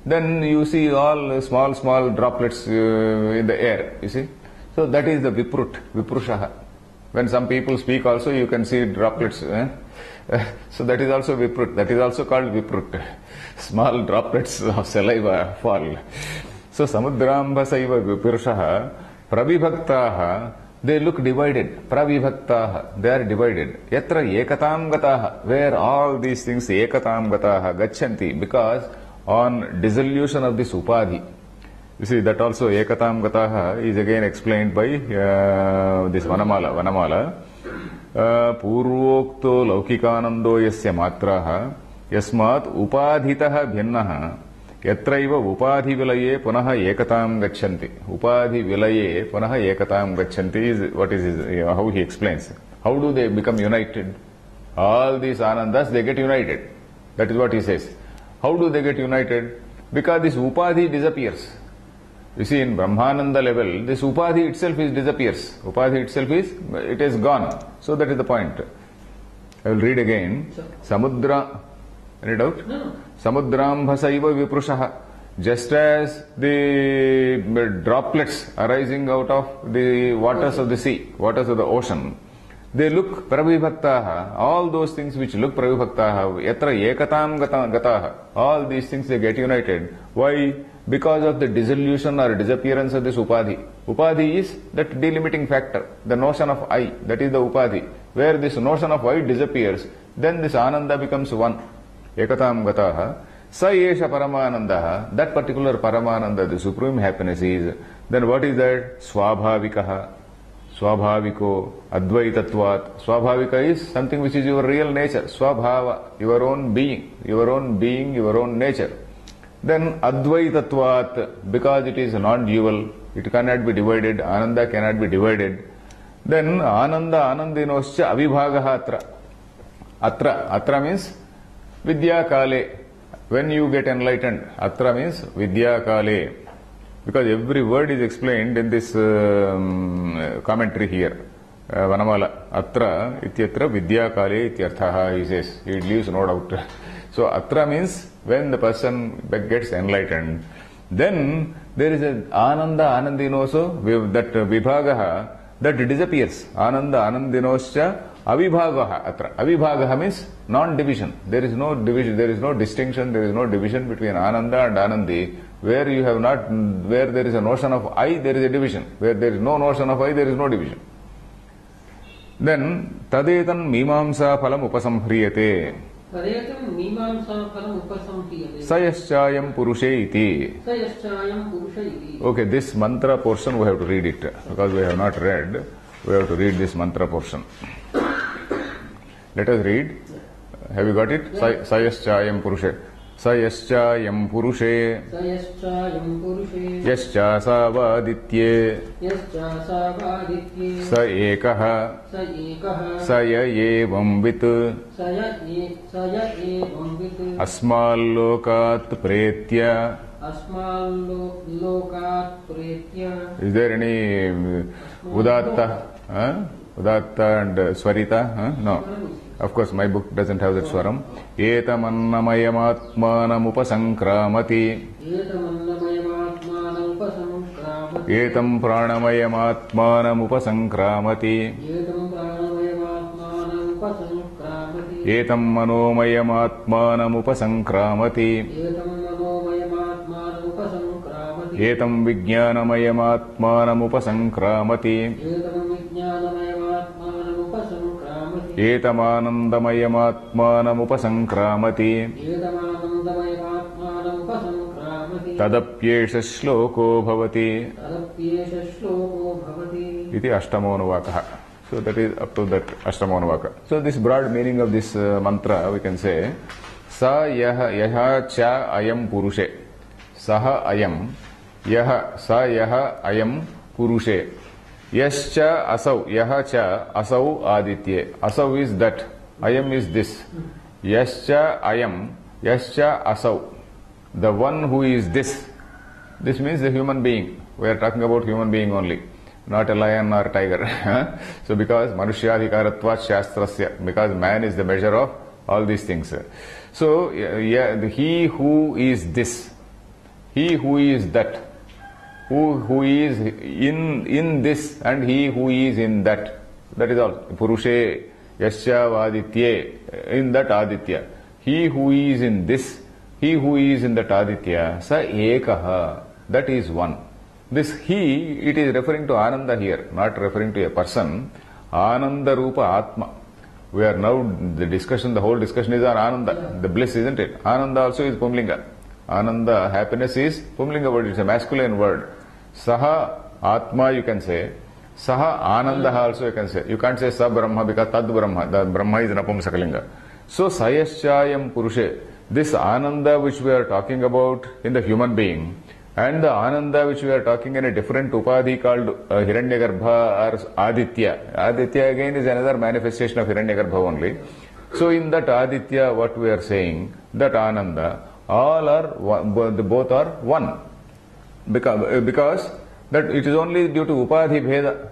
then you see all small droplets in the air, you see. So that is the viprut, viprushaha. When some people speak also, you can see droplets. So that is also viprut. That is also called viprut. Small droplets of saliva fall. So samudrambhasaiva vipurushaha pravibhaktaha, they look divided. Pravibhaktaha, they are divided. Yatra ekatam gataha, where all these things ekatam gataha gachanti, because on dissolution of this upadhi. You see, that also ekatam gataha is again explained by this Vanamala. Purvokto laukikanando yasya matraha yasmat upadhitaha bhinnaha yatraiva upadhi vilaye punaha ekatam gachanti. Upadhi vilaye punaha ekatam gachanti is what is how he explains. How do they become united? All these anandas, they get united. That is what he says. How do they get united? Because this upadhi disappears. You see, in Brahmananda level, this upadhi itself disappears. Upadhi itself it is gone. So that is the point. I will read again. Samudra, any doubt? No. Samudrambhasaiva viprushaha. Just as the droplets arising out of the waters of the sea, waters of the ocean, they look pravibhaktaha. All those things which look pravibhaktaha, yatra ekatam gataha. All these things they get united. Why? Because of the dissolution or disappearance of this upadhi. Upadhi is that delimiting factor, the notion of I, that is the upadhi. Where this notion of I disappears, then this ananda becomes one. Ekatam gataha. Sa yesha paramanandaha. That particular paramananda, the supreme happiness is, then what is that? Swabhavikaha. Swabhaviko, advaitatvat. Swabhavika is something which is your real nature. Swabhava, your own being, your own nature. Then advaitatvat, because it is non-dual, it cannot be divided, ananda cannot be divided. Then ananda anandinoscha avibhagaha atra. Atra means vidya kale. When you get enlightened, atra means vidya kale. Because every word is explained in this commentary here. Vanamala. Atra ityatra vidya kale ityarthaha, he says. He leaves no doubt. So atra means when the person gets enlightened, then there is an ananda anandinoso, that vibhagaha, that disappears. Ananda anandinoscha avibhagaha atra. Avibhagaha means non-division. There is no division, there is no distinction, there is no division between ananda and anandi. Where you have not, where there is a notion of I, there is a division. Where there is no notion of I, there is no division. Then tadetan mimamsa phalam upasamhriyate. Tadetam mimamsa phalam upasamhriyate. Sayaschayam purushe iti. Sayaschayam purushe iti. Okay, this mantra portion we have to read it. Because we have not read, we have to read this mantra portion. Let us read. Have you got it? Sayaschayam purushe. Sayaschayam purushe. Sayaschayam purushe. Yaschasavaditye. Yaschasavaditye. Sa ekaha. Sa ekaha. Saya evam vit. Saya evam vit. Asmallokat pretya. Asmallokat pretya. Is there any udatta? Udatta and swarita? No. Of course, my book doesn't have that swaram. Etamannamayamatmanam upasankramati. Etam pranamayamatmanam upasankramati. Etam manomayamatmanam upasankramati. Etam vijnanayamatmanam upasankramati. Etamanandamayamatmanam upasankramati. Tadapyesha shloko bhavati. Iti ashtamonuvakaha. So that is up to that ashtamonuvaka. So this broad meaning of this mantra we can say, sa yaha cha ayam purushe. Saha ayam. Yaha sa yaha ayam purushe. Yascha asau, yaha cha asau aditye. Asau is that, ayam is this. Yascha ayam, yascha asau. The one who is this. This means the human being. We are talking about human being only, not a lion or tiger. So because Manushyaadhikaratvat Shastrasya, because man is the measure of all these things. So he who is this, he who is that, who is in this, and he who is in that. That is all. Purushe yasya vaditye, in that aditya. He who is in this, he who is in that aditya, sa ekaha, that is one. This he, it is referring to Ananda here, not referring to a person. Ananda Rupa Atma. We are now, the whole discussion is on Ananda, the bliss, isn't it? Ananda also is Pumlinga. Ananda, happiness is Pumlinga word, it's a masculine word. Saha Atma you can say. Saha Ananda also you can say. You can't say Sa Brahma because Tad Brahma. The Brahma is Napumsakalinga. So Sayaschayam Purushe. This Ananda which we are talking about in the human being, and the Ananda which we are talking in a different upadhi called Hiranyagarbha or Aditya. Aditya again is another manifestation of Hiranyagarbha only. So in that Aditya, what we are saying, that Ananda, all are one, both are one. Because that it is only due to Upadhi Bheda.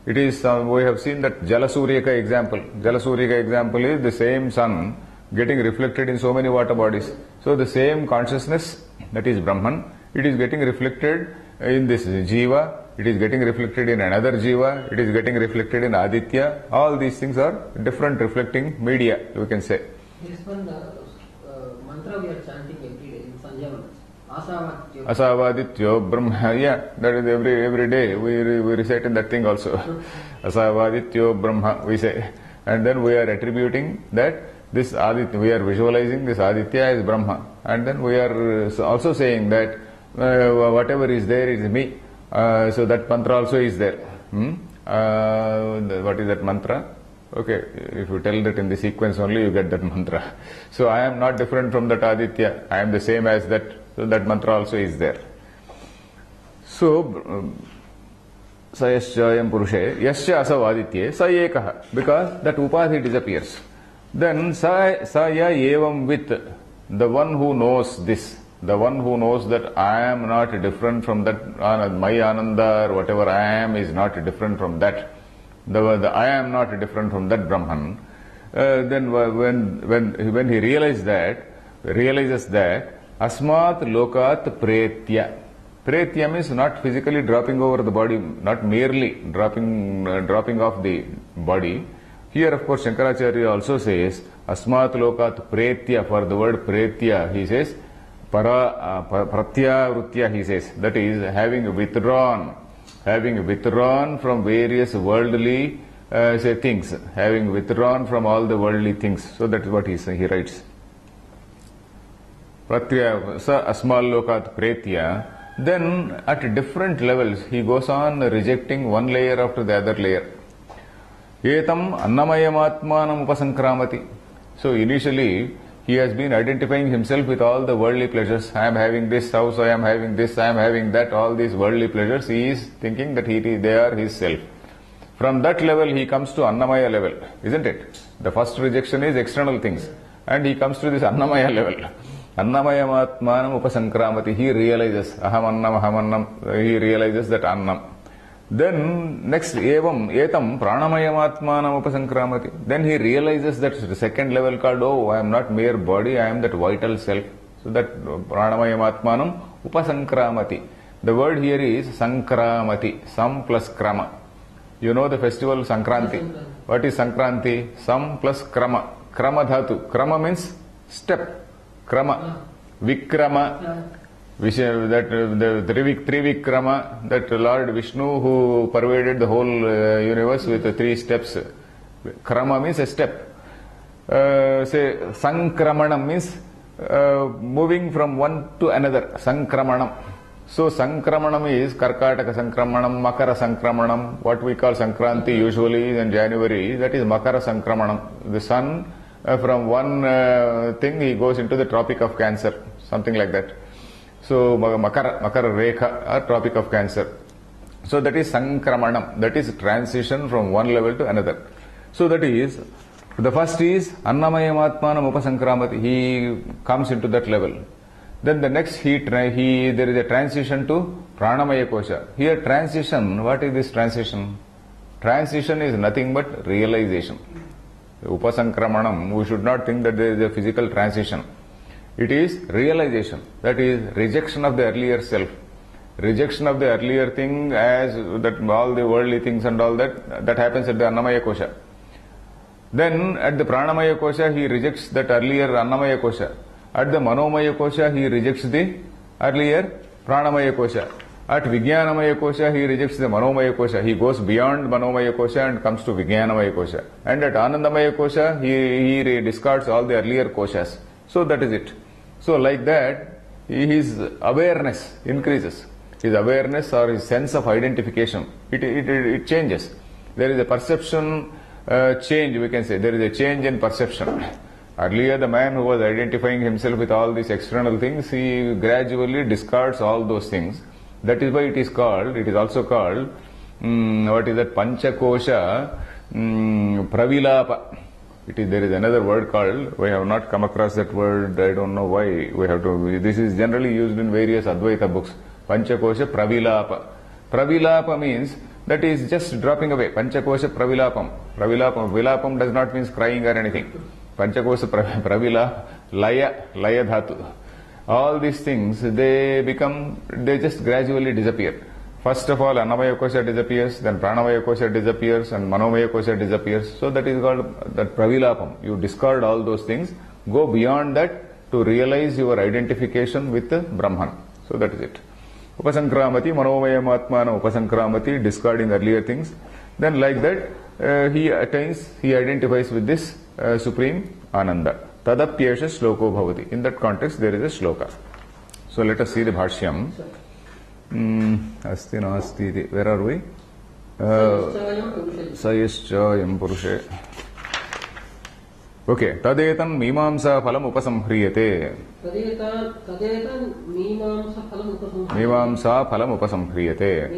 It is, we have seen that Jalasuryaka example. Jalasuryaka example is the same sun getting reflected in so many water bodies. So the same consciousness, that is Brahman, it is getting reflected in this Jiva, it is getting reflected in another Jiva, it is getting reflected in Aditya. All these things are different reflecting media, you can say. This one, mantra we are chanting every day in Sanjavana. Asavadityo Brahma, yeah, that is every day we recite in that thing also. Asavadityo Brahma, we say. And then we are attributing that this Aditya, we are visualizing this Aditya as Brahma. And then we are also saying that whatever is there is me. So that mantra also is there. What is that mantra? Okay, if you tell that in the sequence only, you get that mantra. So I am not different from that Aditya. I am the same as that. So that mantra also is there. So, Sayaschayam Purushe, Yasya Asav Aditye, Sa Ekaha, because that Upadhi disappears. Then Saya Evam with, the one who knows this, the one who knows that I am not different from that, my Ananda or whatever I am is not different from that. The I am not different from that Brahman. Then when he realizes that Asmat Lokat Pretya. Pretya means not physically dropping over the body, not merely dropping off the body. Here, of course, Shankaracharya also says Asmat Lokat Pretya. For the word Pretya, he says Pratyavritya, he says, that is having withdrawn from various worldly things, having withdrawn from all the worldly things. So that is what he writes. Pratyaya sa asmal lokat pretya. Then at different levels he goes on rejecting one layer after the other layer. Etam annamayamatmanam upasankramati. So initially he has been identifying himself with all the worldly pleasures. I am having this house, I am having this, I am having that, all these worldly pleasures. He is thinking that they are his self. From that level he comes to Annamaya level, isn't it? The first rejection is external things. And he comes to this Annamaya level. Annamayamatmanam upasankramati. He realizes Aham, he realizes that Annam. Then next etam pranamayamatmanam upasankramati. Then he realizes that the second level called, I am not mere body, I am that vital self. So that pranamayamatmanam upasankramati. The word here is sankramati, sam plus krama. You know the festival Sankranti. What is Sankranti? Sam plus krama. Krama dhatu. Krama means step. Krama, Vikrama, that the Trivikrama, that Lord Vishnu who pervaded the whole universe with the 3 steps. Krama means a step. Say Sankramanam means moving from one to another. Sankramanam. So Sankramanam is Karkataka Sankramanam, Makara Sankramanam. What we call Sankranti usually in January, that is Makara Sankramanam. The sun, from one thing he goes into the Tropic of Cancer, something like that. So Makara Rekha, or Tropic of Cancer. So that is sankramanam. That is transition from one level to another. So that is, the first is annamayam atmanam upasankramati. He comes into that level. Then the next there is a transition to pranamaya kosha. Here transition, what is this transition? Transition is nothing but realization. Upasankramanam, we should not think that there is a physical transition. It is realization. That is rejection of the earlier self. Rejection of the earlier thing as that all the worldly things and all that happens at the Annamaya Kosha. Then at the Pranamaya Kosha he rejects that earlier Annamaya Kosha. At the Manomaya Kosha he rejects the earlier Pranamaya Kosha. At Vijnanamaya Kosha he rejects the Manomaya Kosha. He goes beyond Manomaya Kosha and comes to Vijnanamaya Kosha. And at Anandamaya Kosha he discards all the earlier koshas. So that is it. So like that his awareness increases. His awareness or his sense of identification, it changes. There is a perception change, we can say. There is a change in perception. Earlier, the man who was identifying himself with all these external things, he gradually discards all those things. That is why it is also called, what is that, Panchakosha Pravilapa. There is another word called, we have not come across that word, I don't know why we have to, this is generally used in various Advaita books. Panchakosha Pravilapa. Pravilapa means that is just dropping away. Panchakosha Pravilapam. Vilapam does not mean crying or anything. Panchakosha Pravila, Laya Dhatu. All these things, they just gradually disappear. First of all, Annamaya Kosha disappears, then Pranamaya Kosha disappears, and Manomaya Kosha disappears. So that is called that Pravilapam. You discard all those things, go beyond that to realize your identification with Brahman. So that is it. Upasankramati, Manomayam Atmana Upasankramati, discarding earlier things. Then like that, he identifies with this Supreme Ananda. Tadapyesha Sloko Bhavati. In that context, there is a shloka. So let us see the Bhashyam. Asti nasti. Where are we? Sayaschayam Purushe. Okay. Tadetan Mimamsa Phalam Upasamhriyate. Mimamsa Phalam Upasamhriyate.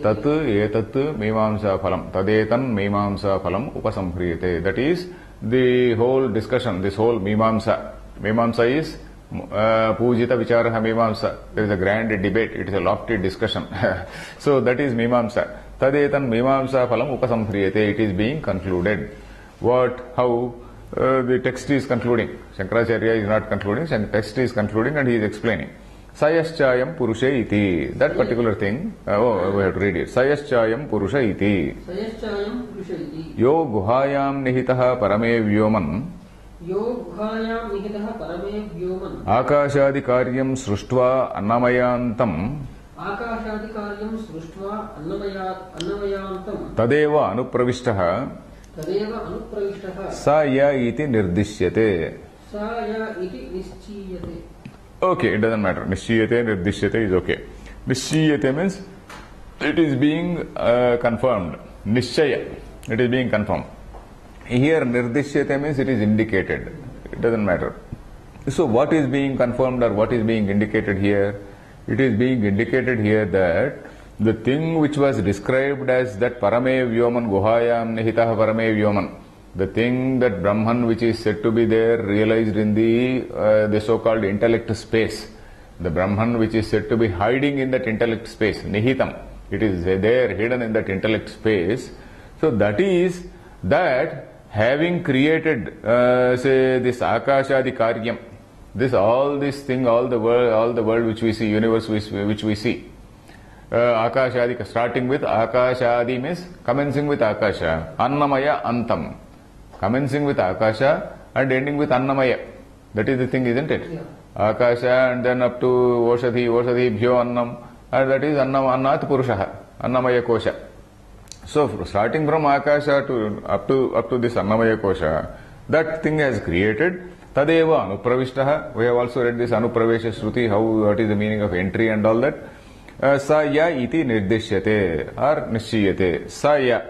Tat etat Mimamsa Phalam. Tadetan Mimamsa Phalam Upasamhriyate. That is the whole discussion, this whole Mimamsa. Mimamsa is Pujita Vicharaha Mimamsa. There is a grand debate. It is a lofty discussion. So that is Mimamsa. Tadetan Mimamsa Phalam Upasamhriyate. It is being concluded. How the text is concluding. Shankaracharya is not concluding, the text is concluding and he is explaining. Sayaschayam Purusha iti. That particular thing, we have to read it. Sayaschayam Purusha iti. Yo guhayam nihitaha parame vyoman. Akashadi karyam sruštva annamayantam. Tadeva anupravishtaha. Sa ya iti nirdishyate. Okay, it doesn't matter. Nishchiyate, nirdishyate is okay. Nishchiyate means it is being confirmed. Nishchaya, it is being confirmed. Here nirdishyate means it is indicated. It doesn't matter. So what is being confirmed or what is being indicated here? It is being indicated here that the thing which was described as that Parame Vyoman Guhayam Nihitaha Parame Vyoman, the thing that Brahman which is said to be there realized in the so-called intellect space, the Brahman which is said to be hiding in that intellect space, Nihitam, it is there hidden in that intellect space. So that is that having created say this Akashadi Karyam, all this thing, all the world which we see, universe which we see, Akashadi, starting with Akashadi means commencing with Akasha, Annamaya Antam, commencing with Akasha and ending with Annamaya. That is the thing, isn't it? Yeah. Akasha and then up to Oshadhi Bhyo Annam, and that is Annat Purushaha, Annamaya Kosha. So starting from Akasha to up to this Annamaya Kosha, that thing has created. Tadeva Anupravishtaha. We have also read this Anupravesha Shruti, what is the meaning of entry and all that. Sa ya iti nirdishyate or nishchiyate. Sa ya.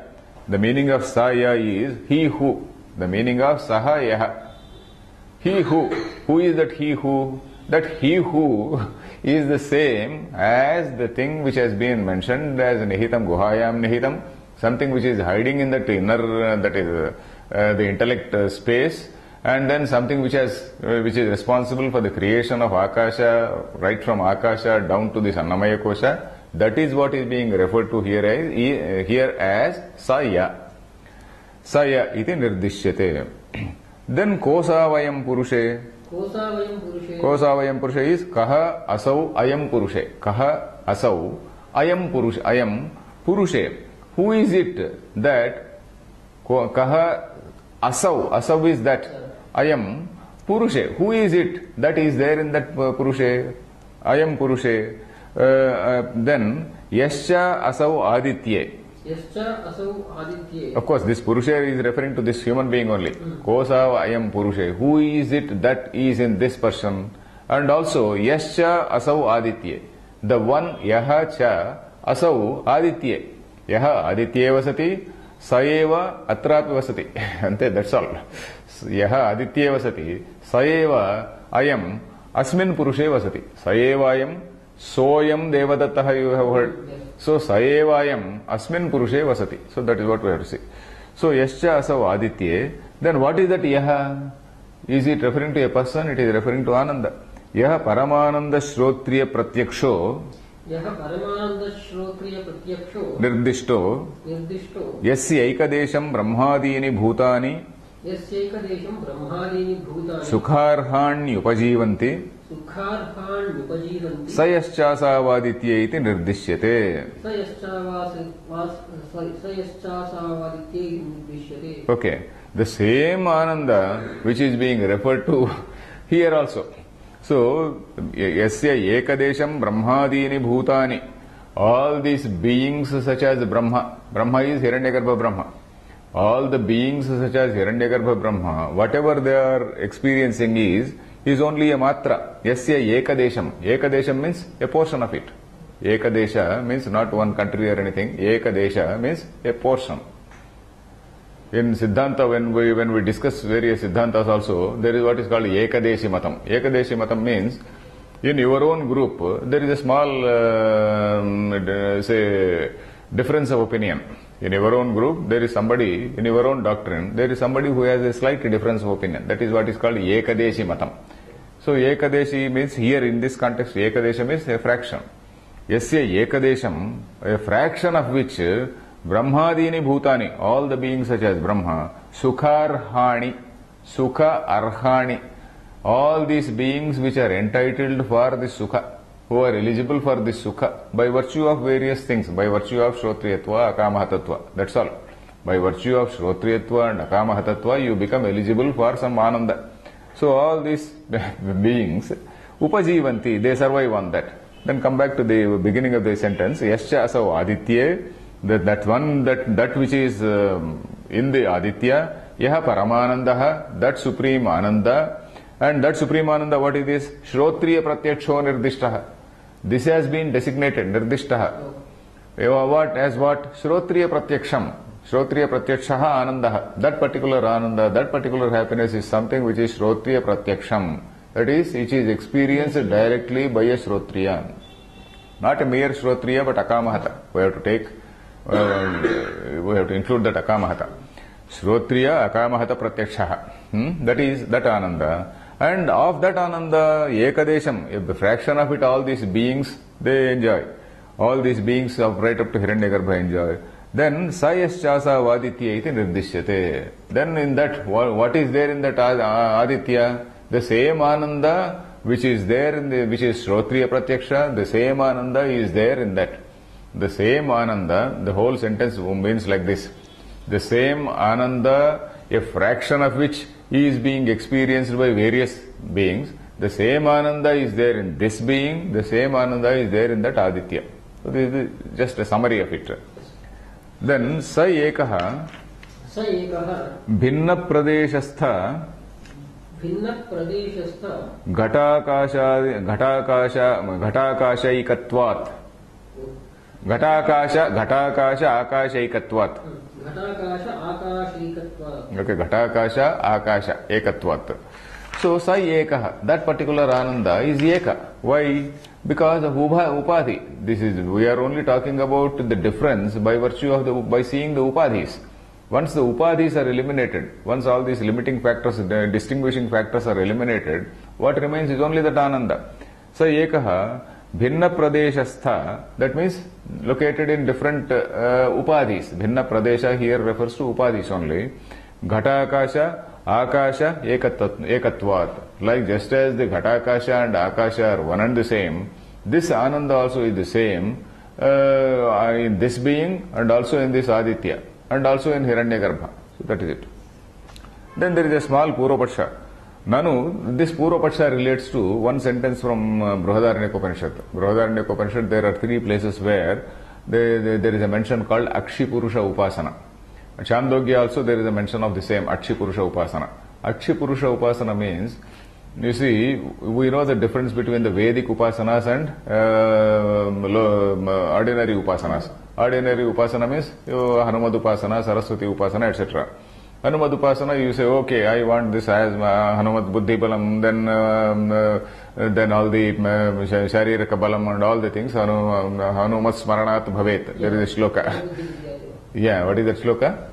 The meaning of sa ya is he who. The meaning of saha yaha. He who. Who is that he who? That he who is the same as the thing which has been mentioned as nihitam guhayam nihitam, something which is hiding in that inner, that is the intellect space, and then something which is responsible for the creation of Akasha, right from Akasha down to this Annamaya Kosha. That is what is being referred to here as Saya. Saya iti nirdishyate. Then Kosavayam Purushe. Kosavayam Purushe is Kaha Asau Ayam Purushe. Kaha Asau Ayam Purushe. Ayam Purushe. Who is it that Kaha Asau? Asau is that. Ayam Purushe. Who is it that is there in that Purushe? Ayam Purushe. Then Yascha Asau Aditye. Of course, this Purusha is referring to this human being only. Kosa Ayam Purusha. Who is it that is in this person? And also Yascha Asau Aditye. The one Yaha Cha Asau Aditye. Yaha Aditye Vasati. Saeva Atrapi Vasati. Ante, that's all. Yaha Aditye Vasati. Saeva Ayam Asmin Purushe Vasati. Saeva Ayam Soyam Devadattaha, you have heard. So Saevayam Asmin Purushe Vasati. So that is what we have to see. So Yascha Asau Aditye. Then what is that Yaha? Is it referring to a person? It is referring to Ananda. Yaha Paramananda Shrotriya Pratyaksho. Yaha Paramananda Shrotriya Pratyaksho. Nirdishto. Yasya Ekadesham Brahmadini Bhutani. Yasyekadesham Brahmadini Bhutani. Sukharhanyupajivanti. Sayaschasavaditye iti nirdishyate. Okay. The same Ananda which is being referred to here also. So, Yasya Ekadesham Brahmadini Bhutani. All these beings such as Brahma. Brahma is Hiranyagarbha Brahma. All the beings such as Hiranyagarbha Brahma, whatever they are experiencing is only a matra. Yasya Ekadesham. Ekadesham means a portion of it. Ekadesha means not one country or anything. Ekadesha means a portion. In Siddhanta, when we discuss various Siddhantas also, there is what is called Ekadeshi Matam. Ekadeshi Matam means, in your own group, there is a small, say, difference of opinion. In your own group, there is somebody, in your own doctrine, there is somebody who has a slight difference of opinion. That is what is called Ekadeshi Matam. So Ekadeshi means, here in this context, Ekadesha means a fraction. Yasya Ekadesham, a fraction of which Brahmadini Bhutani, all the beings such as Brahma, Sukharhani, Sukha Arhani, all these beings which are entitled for the Sukha, who are eligible for the Sukha by virtue of various things, by virtue of Shrotriyatva, Akamahatatva. That's all. By virtue of Shrotriyatva and Akamahatatva, you become eligible for some Ananda. So all these beings, Upajivanti, they survive on that. Then come back to the beginning of the sentence, Yascha Asau Aditye, that which is in the Aditya, Yaha Paramanandaha, that supreme Ananda, and that supreme Ananda, what is this? Shrotriya Pratyaksho Nirdishtaha. This has been designated, Nirdishtaha. What? As what? Shrotriya Pratyaksham. Shrotriya Pratyakshaha Anandaha. That particular Ananda, that particular happiness is something which is Shrotriya Pratyaksham. That is, it is experienced directly by a Shrotriya. Not a mere Shrotriya, but Akamahata. We have to take, we have to include that Akamahata. Shrotriya Akamahata Pratyakshaha. That is, that Ananda. And of that Ananda, Ekadesham, a fraction of it, all these beings, they enjoy. All these beings of right up to Hiranyagarbha enjoy. Then, Sayaschasa Vaditya iti nirdishyate. Then in that, what is there in that Aditya? The same Ananda which is there in the, which is Shrotriya Pratyaksha, the same Ananda is there in that. The same Ananda, the whole sentence means like this. The same Ananda, a fraction of which is being experienced by various beings. The same Ananda is there in this being, the same Ananda is there in that Aditya. So this is just a summary of it. Then, Sa Ekaha Bhinna Pradeshastha Ghatakashaikatvat. Ghatakasha Akashaikatvat. Okay, Ghatakasha Akasha Ekatvat. So, Sa Ekaha, that particular Ananda is Eka. Why? Because of upadhi. We are only talking about the difference by virtue of by seeing the upadhis. Once the upadhis are eliminated, once all these limiting factors, the distinguishing factors are eliminated, what remains is only that ananda. So ekaha bhinna pradeshastha, that means located in different upadhis. Bhinna pradesha here refers to upadhis only. Ghata akasha, akasha ekatvat. Like just as the ghata akasha and akasha are one and the same, this ananda also is the same in this being and also in this aditya and also in Hiranyagarbha. So that is it. Then there is a small Purvapaksha. Nanu, this Purvapaksha relates to one sentence from Brihadaranyaka Upanishad. Brihadaranyaka Upanishad, there are three places where there is a mention called Akshi Purusha Upasana. Chandogya also there is a mention of the same Akshi Purusha Upasana. Akshi Purusha Upasana means, you see, we know the difference between the Vedic Upasanas and ordinary Upasanas. Ordinary Upasana means Hanumad Upasana, Saraswati Upasana, etc. Hanumad Upasana, you say, okay, I want this as Hanumad Buddhi Balam, then all the Shariraka Balam and all the things, Hanumat Smaranat Bhavet. There is a shloka. Yeah, what is that shloka?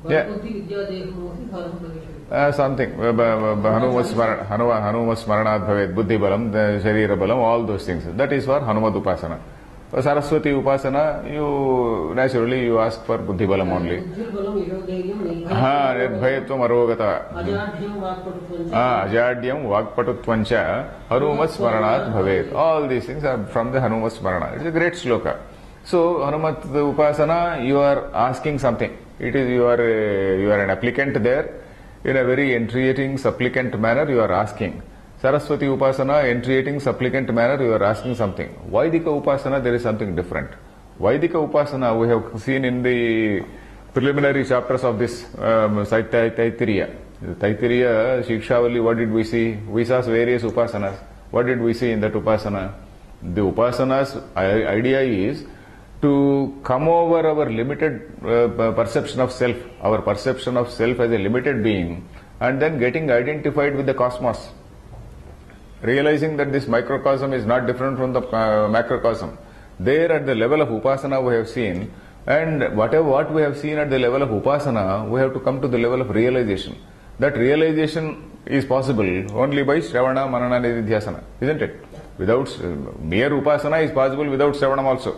Yeah. Something. Hanumat Smaranat Bhavet, Buddhi Balam, Sharira Balam, all those things. That is for Hanumad Upasana. For Saraswati Upasana, you naturally you ask for Buddhi Balam only. Nirbhayatvam arogata. Ajadyam Vakpatutvancha Hanumat Smaranat Bhavet. All these things are from the Hanumat Smarana. It's a great shloka. So, Hanumat Upasana, you are asking something. It is you are an applicant there. In a very entreating, supplicant manner, you are asking. Saraswati Upasana, entreating, supplicant manner, you are asking something. Vaidika Upasana, there is something different. Vaidika Upasana, we have seen in the preliminary chapters of this Taittiriya. Taittiriya, Shikshavali, what did we see? We saw various Upasanas. What did we see in that Upasana? The Upasana's idea is to come over our limited perception of self, our perception of self as a limited being, and then getting identified with the cosmos. Realizing that this microcosm is not different from the macrocosm. There at the level of Upasana we have seen, and what we have seen at the level of Upasana, we have to come to the level of realization. That realization is possible only by Shravana, Manana, Nididhyasana, isn't it? Without mere Upasana is possible without Shravanam also.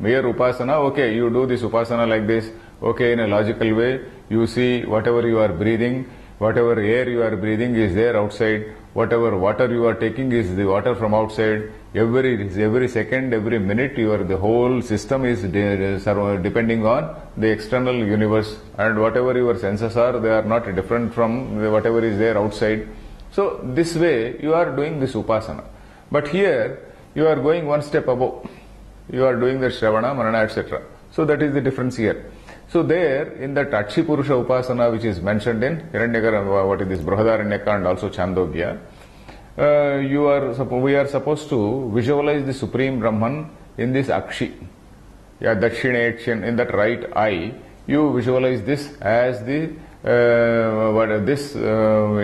Mere Upasana, okay, you do this Upasana like this, okay, in a logical way, you see whatever you are breathing, whatever air you are breathing is there outside, whatever water you are taking is the water from outside, every second, every minute, the whole system is depending on the external universe, and whatever your senses are, they are not different from whatever is there outside. So, this way, you are doing this Upasana. But here, you are going one step above. You are doing the Shravana, Manana, etc. So that is the difference here. So there, in that Akshi Purusha Upasana, which is mentioned in Hiranyagarbha, what is this, Brihadaranyaka and also Chandogya, we are supposed to visualize the Supreme Brahman in this Akshi. Yeah, Dakshination, in that right eye, you visualize this as the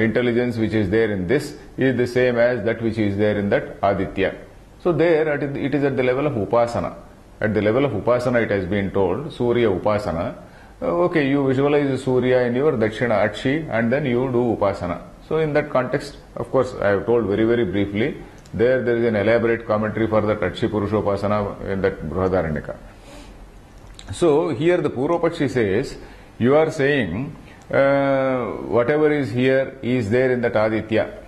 intelligence which is there in this is the same as that which is there in that Aditya. So there it is at the level of Upasana. At the level of Upasana it has been told, Surya Upasana. Okay, you visualize Surya in your Dakshina Akshi and then you do Upasana. So in that context, of course, I have told very, very briefly, there is an elaborate commentary for that Akshi Purusha Upasana in that Brihadaranyaka. So here the Purvapakshi says, you are saying, whatever is here is there in that Aditya.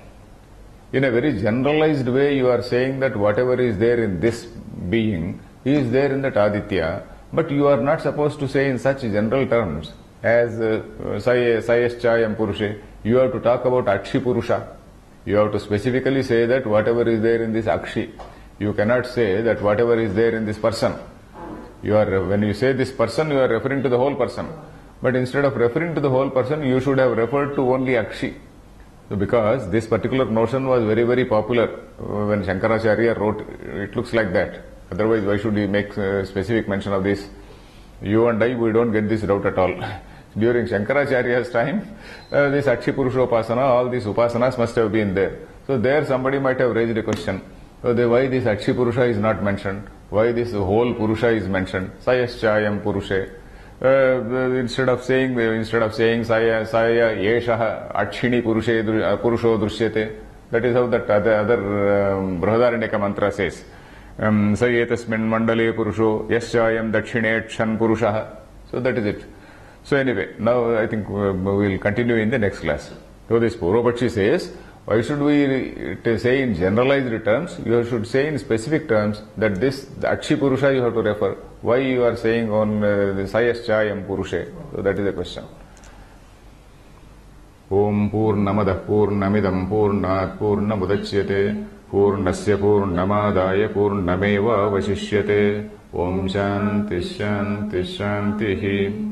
In a very generalized way, you are saying that whatever is there in this being is there in that Aditya, but you are not supposed to say in such general terms as Sayaschayam Purushe. You have to talk about Akshi Purusha. You have to specifically say that whatever is there in this Akshi. You cannot say that whatever is there in this person. When you say this person, you are referring to the whole person. But instead of referring to the whole person, you should have referred to only Akshi. So because this particular notion was very, very popular when Shankaracharya wrote, it looks like that. Otherwise, why should he make specific mention of this? You and I, we don't get this doubt at all. During Shankaracharya's time, this Akshi Purusha Upasana, all these Upasanas must have been there. So there somebody might have raised a question. So why this Akshi Purusha is not mentioned? Why this whole Purusha is mentioned? Sayaschayam Purushe. Instead of saying Saya Yesha Akshini Purusho Drishyate. That is how that other Brihadaranyaka mantra says. Sayetasmin Mandale Purusho Yaschayam Dakshinekshan Purusha. So that is it. So anyway, now I think we will continue in the next class. So this Purvapakshi says, why should we say in generalized terms? You should say in specific terms that this the Akshi Purusha you have to refer. Why you are saying on the Sayaschayam Purushe? So that is the question. Om Purnamadah Purnamidam Purnat Purnamudachyate Purnasya Purnamadaya Purnameva Vasishyate Om Shanti Shanti Shantihi.